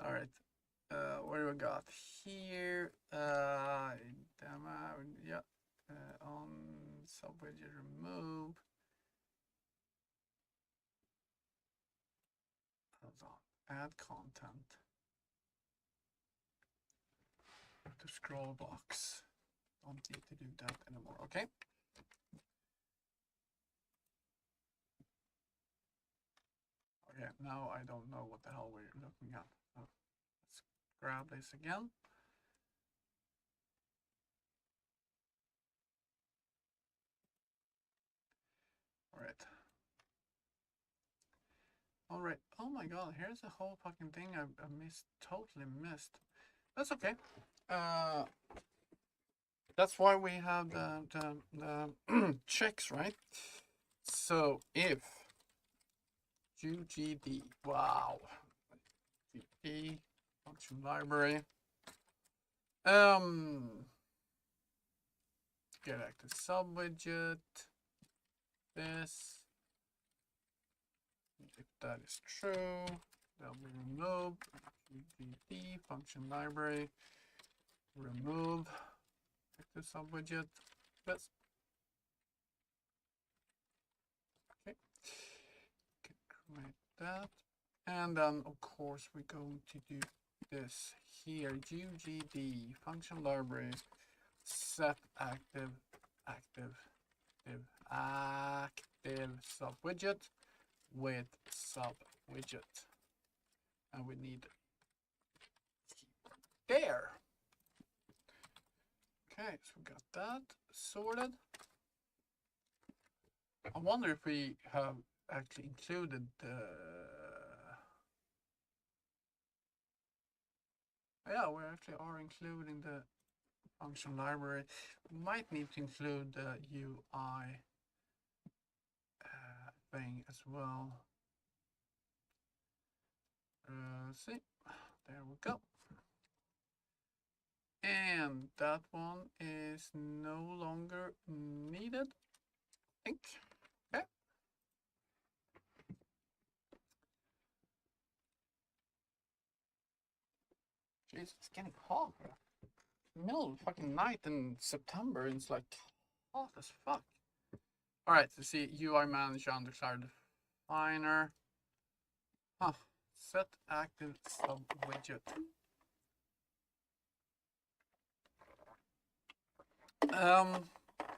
All right. What do we got here? Yeah. On subwidget remove. Hold on. Add content. To scroll box. Don't need to do that anymore. Okay. Okay, now I don't know what the hell we're looking at. Let's grab this again. All right. All right. Oh my God, here's a whole fucking thing I totally missed. That's okay. That's why we have the checks, right? So if UGD, wow, GD function library, get active subwidget, this, if that is true, that will remove UGD function library, remove active subwidget, this. Okay, create that. And then, of course, we're going to do this here, UGD function library, set active subwidget with subwidget. And we need there. Okay, so we got that sorted. I wonder if we have actually included the... Yeah, we actually are including the function library. We might need to include the UI thing as well. See, there we go. And that one is no longer needed, I think. Okay. Jeez, it's getting hot here. Middle of fucking night in September, and it's like hot as fuck. All right, so see UI manager undeclared definer. Huh. Set active sub widget.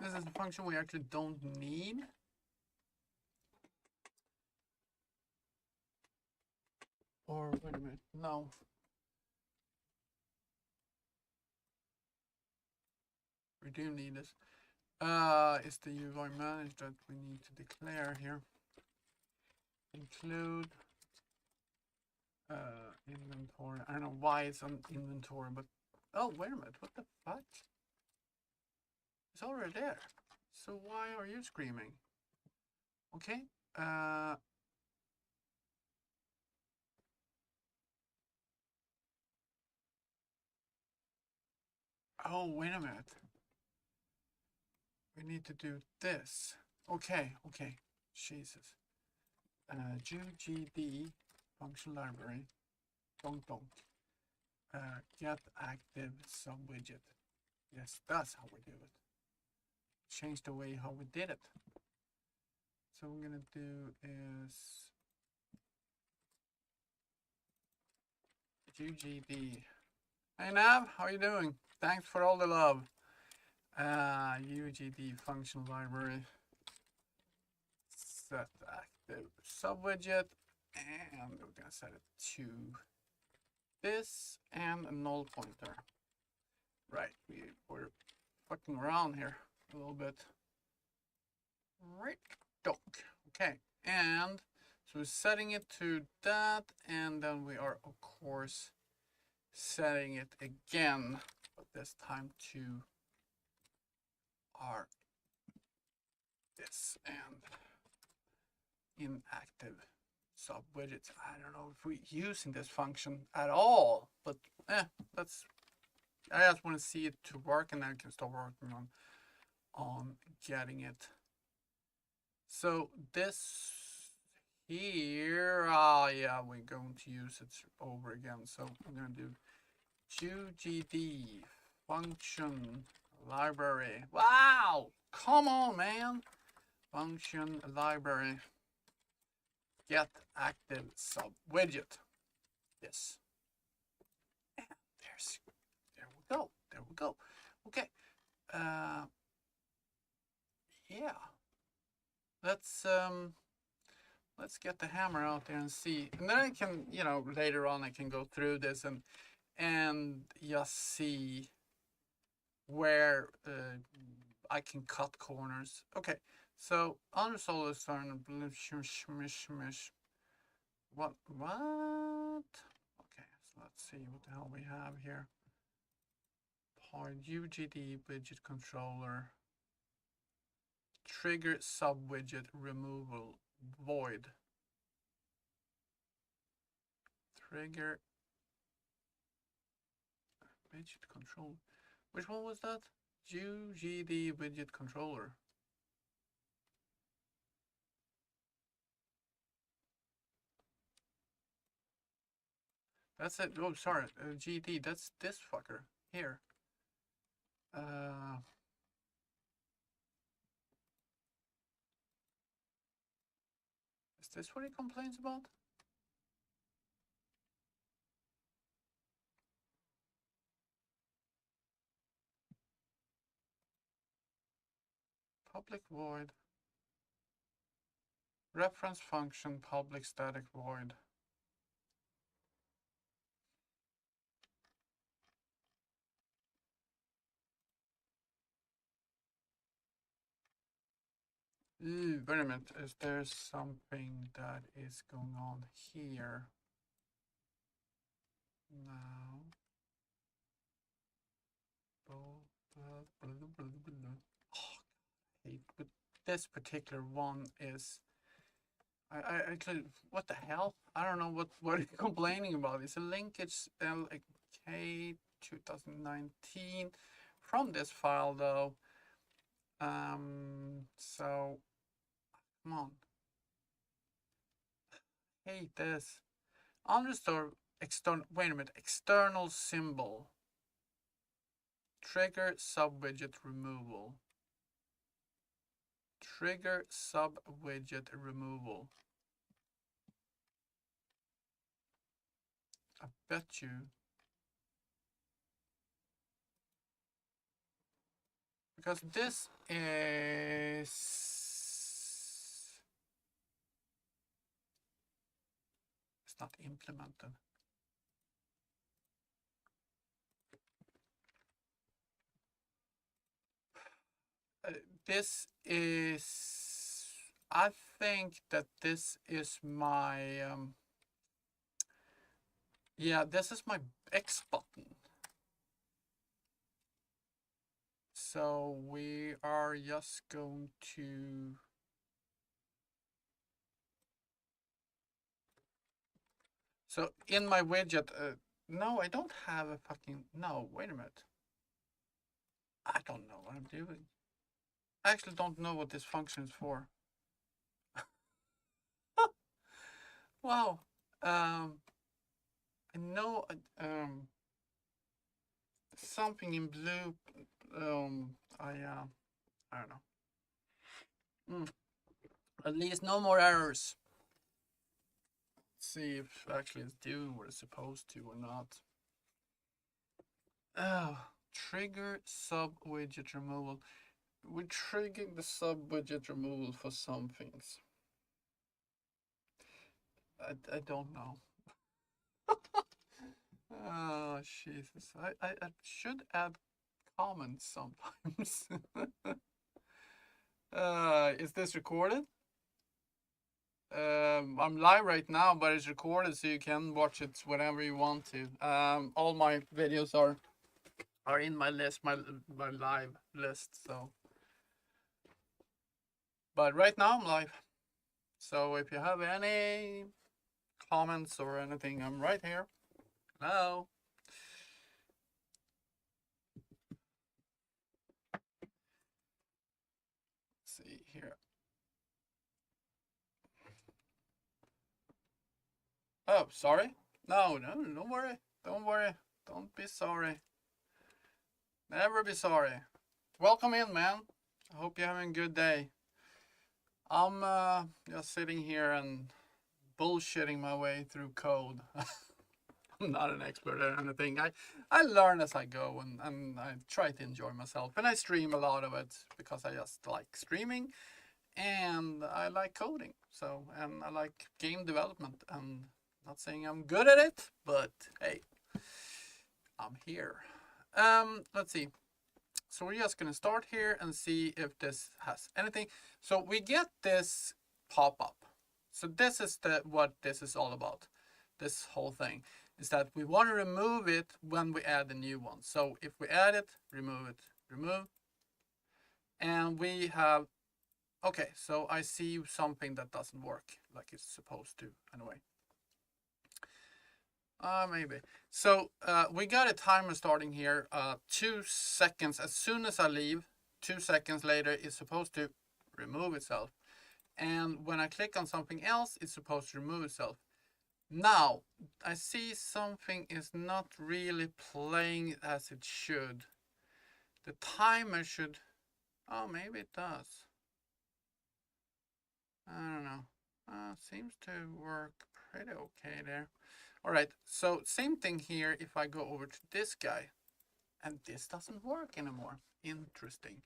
This is a function we actually don't need. Or wait a minute, no. We do need this. It's the UI manager that we need to declare here. Include inventory. I don't know why it's on inventory, but oh, wait a minute, what the fuck? It's already there. So why are you screaming? Okay. Oh, wait a minute. We need to do this. Okay, okay. Jesus. GD function library. Donk. Get active subwidget. Yes, that's how we do it. Change the way how we did it. So what we're gonna do is UGD. Hey Nav, how you doing? Thanks for all the love. UGD function library. Set active subwidget, and we're gonna set it to this and a null pointer. Right, we're fucking around here a little bit. Right, dock. Okay, and so we're setting it to that, and then we are of course setting it again, but this time to our this and inactive sub widgets. I don't know if we're using this function at all, but that's. I just want to see it to work, and then I can start working on getting it. So this here, yeah, we're going to use it over again. So I'm going to do UGD function library. Wow, come on, man. Function library get active sub widget. Yes. And there we go. There we go. Okay. Yeah. Let's get the hammer out there and see. And then I can, later on I can go through this and just see where I can cut corners. Okay, so unresolved is starting what? Okay, so let's see what the hell we have here. Part UGD widget controller. Trigger sub widget removal void. Trigger widget control. Which one was that? UGD widget controller. That's it. Oh, sorry. GD. That's this fucker here. Is this what he complains about? Public void. Reference function public static void. Ooh, wait a minute. Is there something that is going on here? No. Oh, I hate, but this particular one is. I actually, what the hell? I don't know what it's complaining about. It's a linkage LK 2019 from this file though. So come on. Hate this. Unrestore external. Wait a minute. External symbol. Trigger sub widget removal. Trigger sub widget removal. I bet you. Because this is. It's not implemented. This is. I think that this is my. Yeah, this is my X button. So we are just going to. So in my widget, no, I don't have a fucking. No, wait a minute. I don't know what I'm doing. I actually don't know what this function is for. Wow. I know something in blue. I don't know. At least no more errors. Let's see if actually it's doing what it's supposed to or not. Trigger sub widget removal. We're triggering the sub widget removal for some things. I don't know. Oh Jesus! I should add comments sometimes. Is this recorded? I'm live right now, but it's recorded, so you can watch it whenever you want to. All my videos are in my list, my live list. So, but right now I'm live. So if you have any comments or anything, I'm right here. Hello. Let's see here. Oh, sorry. No, don't worry. Don't worry. Don't be sorry. Never be sorry. Welcome in, man. I hope you're having a good day. I'm just sitting here and bullshitting my way through code. I'm not an expert or anything. I learn as I go, and I try to enjoy myself. And I stream a lot of it because I just like streaming and I like coding. So, and I like game development. And not saying I'm good at it, but hey, I'm here. Let's see. So we're just gonna start here and see if this has anything. So we get this pop-up. So this is what this is all about. This whole thing is that we want to remove it when we add a new one. So if we add it, remove it, remove. And we have, okay, so I see something that doesn't work like it's supposed to anyway. Maybe. So we got a timer starting here. 2 seconds. As soon as I leave, 2 seconds later, it's supposed to remove itself. And when I click on something else, it's supposed to remove itself. Now, I see something is not really playing as it should. The timer should... Oh, maybe it does. I don't know. Seems to work pretty okay there. All right, so same thing here if I go over to this guy, and this doesn't work anymore. Interesting.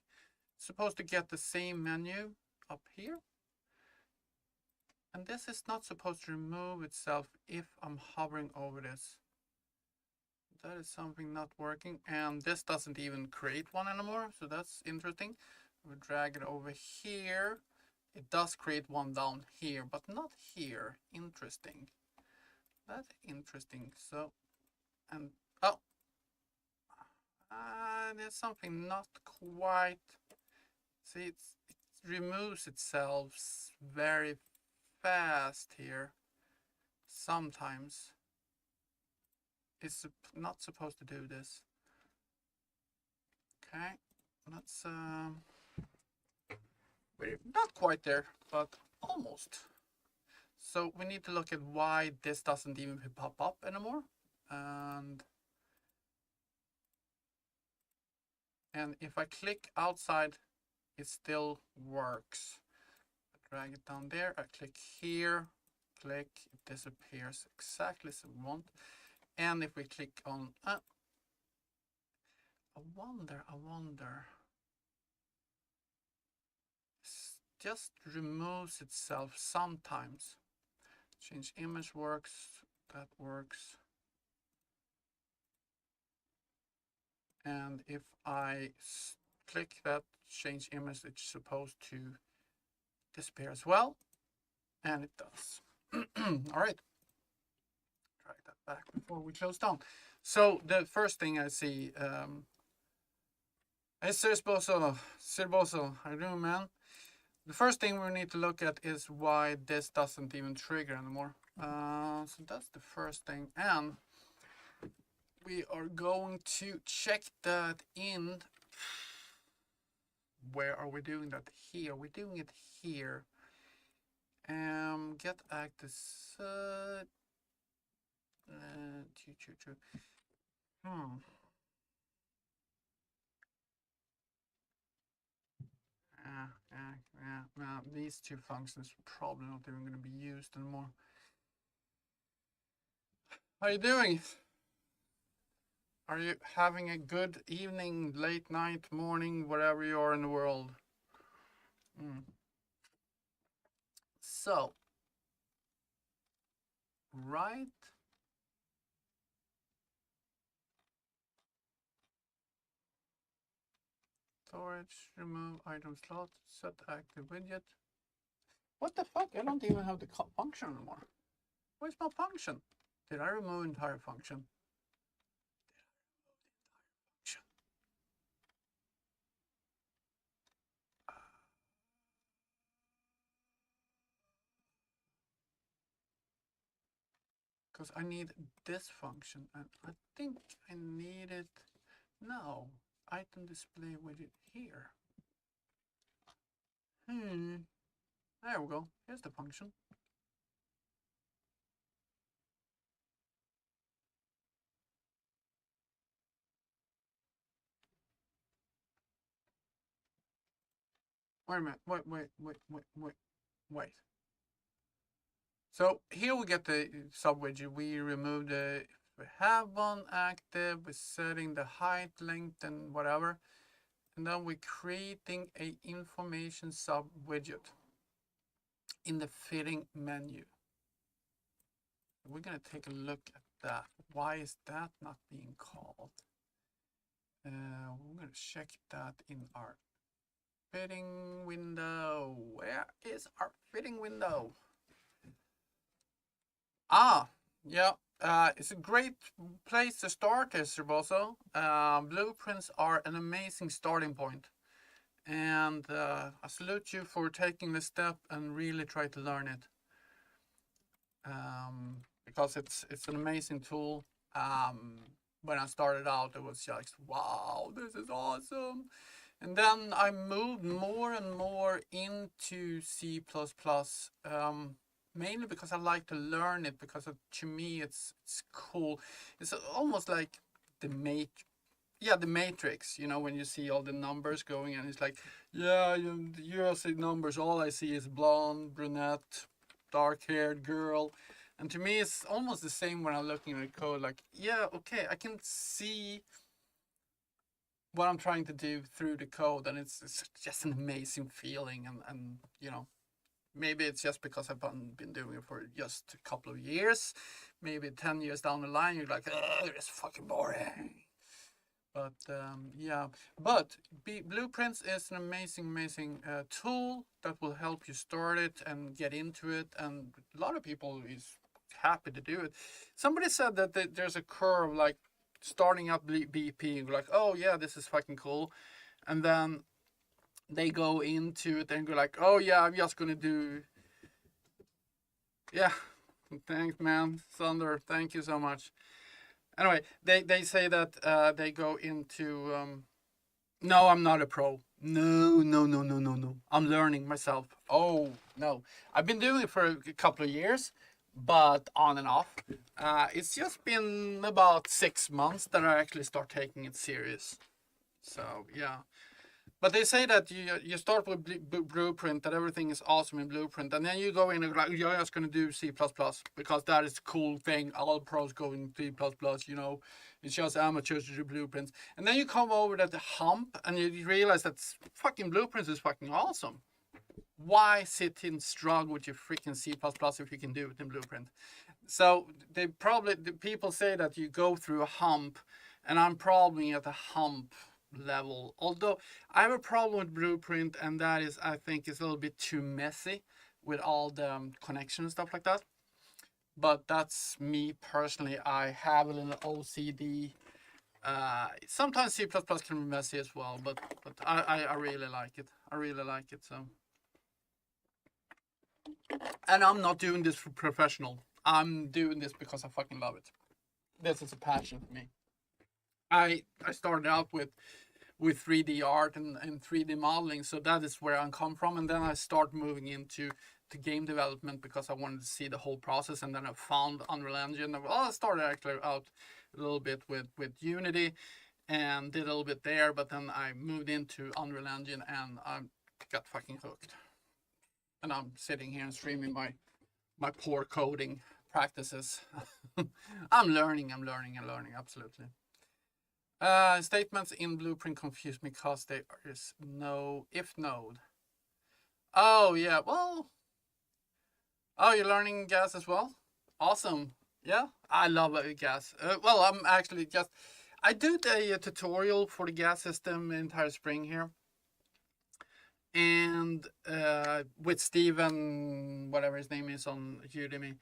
Supposed to get the same menu up here. And this is not supposed to remove itself if I'm hovering over this. That is something not working, and this doesn't even create one anymore, so that's interesting. We drag it over here. It does create one down here, but not here. Interesting. That's interesting. So, and oh, there's something not quite. See, it removes itself very fast here. Sometimes it's not supposed to do this. Okay, let's we're not quite there, but almost. So we need to look at why this doesn't even pop up anymore. And if I click outside, it still works. I drag it down there, I click here, click, it disappears exactly as I want. And if we click on, I wonder, it just removes itself sometimes. Change image works, that works. And if I click that change image, it's supposed to disappear as well. And it does. All right. Drag that back before we close down. So the first thing I see, hey Sirboso, how you doing, man? The first thing we need to look at is why this doesn't even trigger anymore. So that's the first thing. And we are going to check that in. Where are we doing that? Here. We're doing it here. Get active. Now these two functions are probably not even going to be used anymore. How are you doing? Are you having a good evening, late night, morning, wherever you are in the world? So, right. storage, remove item slot, set active widget. What the fuck? I don't even have the function anymore. Where's my function? Did I remove entire function? Because I need this function, and I think I need it. No, item display widget here. There we go. Here's the function. Wait a minute. Wait. So here we get the sub widget. We remove the, if we have one active, we're setting the height, length, and whatever. And then we're creating a information sub widget in the fitting menu. We're gonna take a look at that. Why is that not being called? We're gonna check that in our fitting window. Where is our fitting window? Yeah, it's a great place to start this, Roboso. Blueprints are an amazing starting point. And I salute you for taking this step and really try to learn it. Because it's an amazing tool. When I started out, it was just, wow, this is awesome. And then I moved more and more into C++, mainly because I like to learn it, because to me it's cool. It's almost like the Matrix, you know, when you see all the numbers going, and it's like, yeah, you see numbers, all I see is blonde, brunette, dark-haired girl. And to me, it's almost the same when I'm looking at code, like, yeah, okay, I can see what I'm trying to do through the code, and it's just an amazing feeling. And you know, maybe it's just because I've been doing it for just a couple of years. Maybe 10 years down the line, you're like, it's fucking boring. But yeah, but Blueprints is an amazing tool that will help you start it and get into it. And a lot of people is happy to do it. Somebody said that there's a curve, like starting up BP, like, oh yeah, this is fucking cool. And then they go into it and go like, oh yeah, I'm just gonna do, yeah, thanks man, Thunder, thank you so much. Anyway, they say that they go into, no, I'm not a pro. No. I'm learning myself. Oh, no. I've been doing it for a couple of years, but on and off. It's just been about 6 months that I actually start taking it serious. So, yeah. But they say that you start with Blueprint, that everything is awesome in Blueprint, and then you go in and like, you're just going to do C++, because that is the cool thing. All pros go in C++, you know. It's just amateurs to do Blueprints. And then you come over to the hump, and you realize that fucking Blueprints is fucking awesome. Why sit and struggle with your freaking C++ if you can do it in Blueprint? So the people say that you go through a hump, and I'm probably at the hump level. Although I have a problem with Blueprint, and that is, I think it's a little bit too messy with all the connection and stuff like that. But that's me personally. I have a little OCD. Sometimes C++ can be messy as well, but I really like it. I really like it. So, and I'm not doing this for professional. I'm doing this because I fucking love it. This is a passion for me. I started out with 3D art and 3D modeling, so that is where I come from. And then I start moving into game development because I wanted to see the whole process. And then I found Unreal Engine. I started actually out a little bit with Unity and did a little bit there, but then I moved into Unreal Engine and I got fucking hooked. And I'm sitting here and streaming my poor coding practices. I'm learning, absolutely. Statements in Blueprint confuse me because there is no if node. Oh, yeah, well. Oh, you're learning gas as well? Awesome. Yeah, I love gas. Well, I'm actually I did a tutorial for the gas system entire spring here. and with Steven, whatever his name is on Udemy.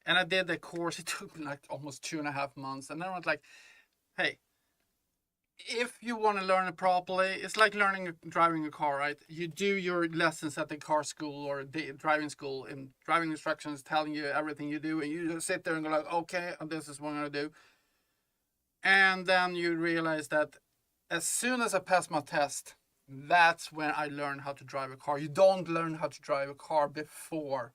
And I did the course. It took me like almost 2.5 months. And then I was like, hey, if you want to learn it properly, it's like learning driving a car, right? You do your lessons at the car school or the driving school, and driving instructions telling you everything you do, and you just sit there and go like, okay, this is what I'm gonna do. And then you realize that as soon as I pass my test, that's when I learn how to drive a car. You don't learn how to drive a car before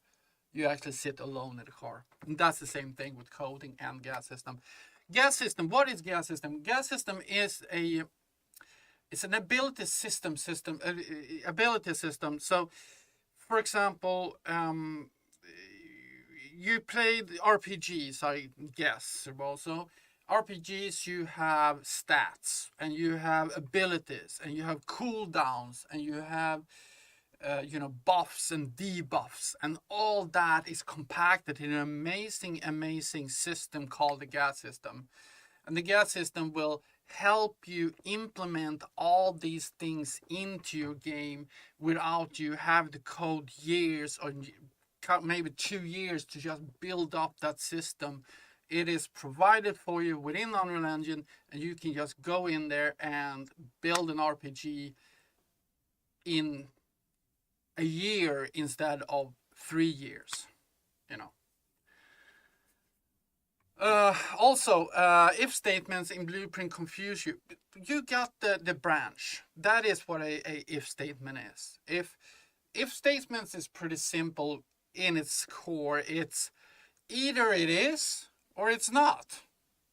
you actually sit alone in the car. And that's the same thing with coding and gas system. Gas system, what is gas system? Gas system is it's an ability system. So for example, you played RPGs, I guess. Also, RPGs, you have stats and you have abilities and you have cooldowns and you have buffs and debuffs, and all that is compacted in an amazing system called the gas system. And the gas system will help you implement all these things into your game without you having to code years or maybe 2 years to just build up that system. It is provided for you within Unreal Engine, and you can just go in there and build an RPG in a year instead of 3 years, you know. Also, if statements in Blueprint confuse you, you got the branch. That is what a if statement is. If statements is pretty simple in its core. It's either it is or it's not.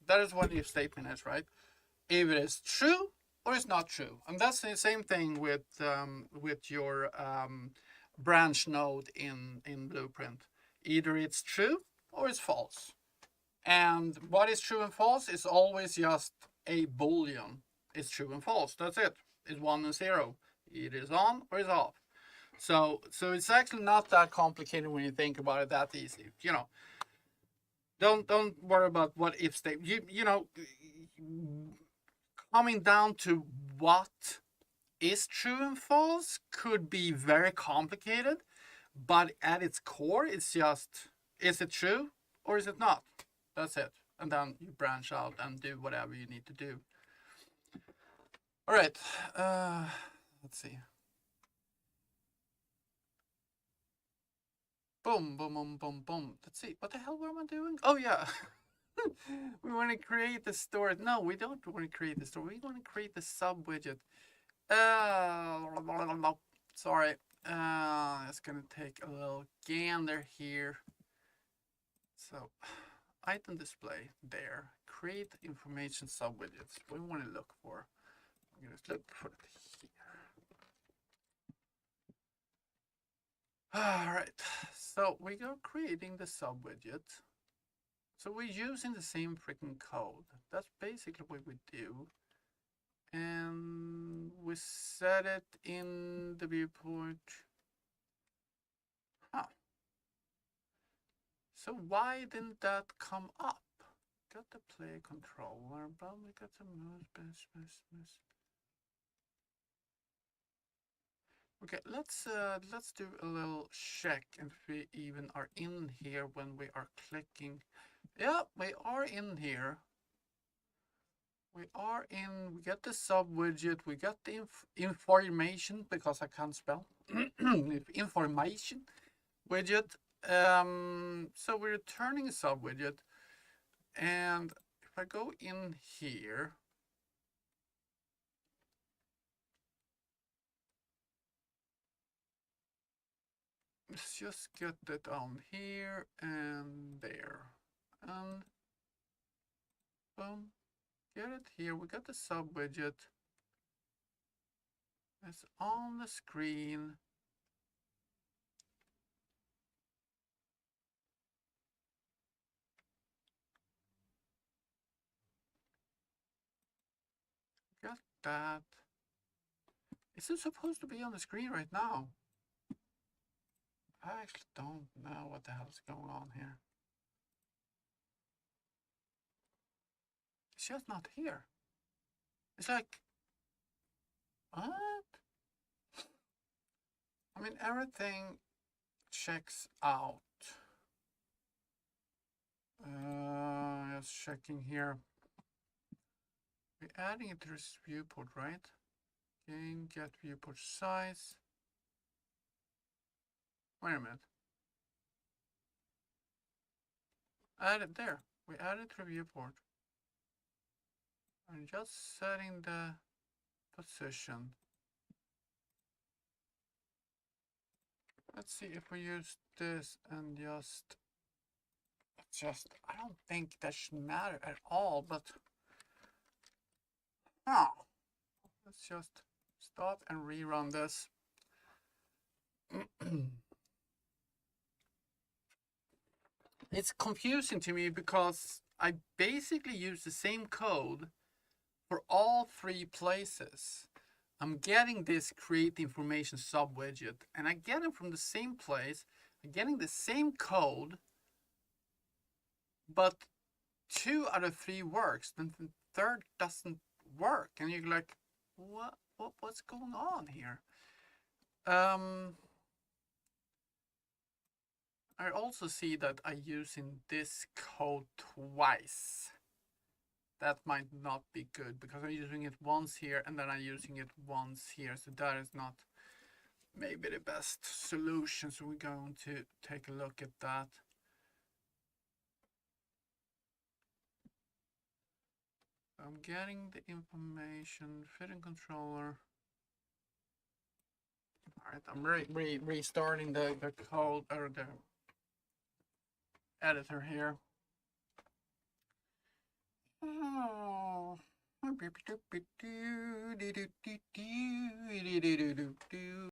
That is what if statement is, right? If it is true or it's not true, and that's the same thing with your branch node in Blueprint. Either it's true or it's false. And what is true and false is always just a boolean. It's true and false. That's it. It's 1 and 0. It is on or it's off. So it's actually not that complicated when you think about it. That easy. Don't worry about what if statement. Coming down to what is true and false could be very complicated, but at its core, it's just, is it true or is it not? That's it. And then you branch out and do whatever you need to do. All right. Let's see. Boom, boom, boom, boom, boom. Let's see. What the hell am I doing? Oh, yeah. We want to create the store. No, we don't want to create the store. We want to create the sub widget. Sorry. It's going to take a little gander here. So, item display there. Create information sub widgets. What do we want to look for? I'm going to look for it here. All right. So we are creating the sub widget. So we're using the same freaking code. That's basically what we do. And we set it in the viewport. Huh. So why didn't that come up? Got the play controller, but we got the mouse. Okay, let's do a little check if we even are in here when we are clicking. Yeah, we are in here. We are in. We got the sub widget. We got the information, because I can't spell information widget. So we're returning a sub widget, and if I go in here, let's just get that on here and there, and boom, get it here. We got the sub widget. It's on the screen. Got that. Is it supposed to be on the screen right now? I actually don't know what the hell is going on here. It's just not here. It's like, what? I mean, everything checks out. Just checking here. We're adding it to this viewport, right? Gain, get viewport size. Wait a minute. Add it there. We added to the viewport. I'm just setting the position. Let's see if we use this and just, I don't think that should matter at all, but let's just stop and rerun this. It's confusing to me because I basically use the same code for all three places. I'm getting this create information sub widget and I get it from the same place. I'm getting the same code, but 2 out of 3 works, then the third doesn't work. And you're like, what's going on here? I also see that I'm using this code twice. That might not be good because I'm using it once here and then I'm using it once here. So that is not maybe the best solution. So we're going to take a look at that. I'm getting the information, fitting controller. All right, I'm restarting the code or the editor here. Oh.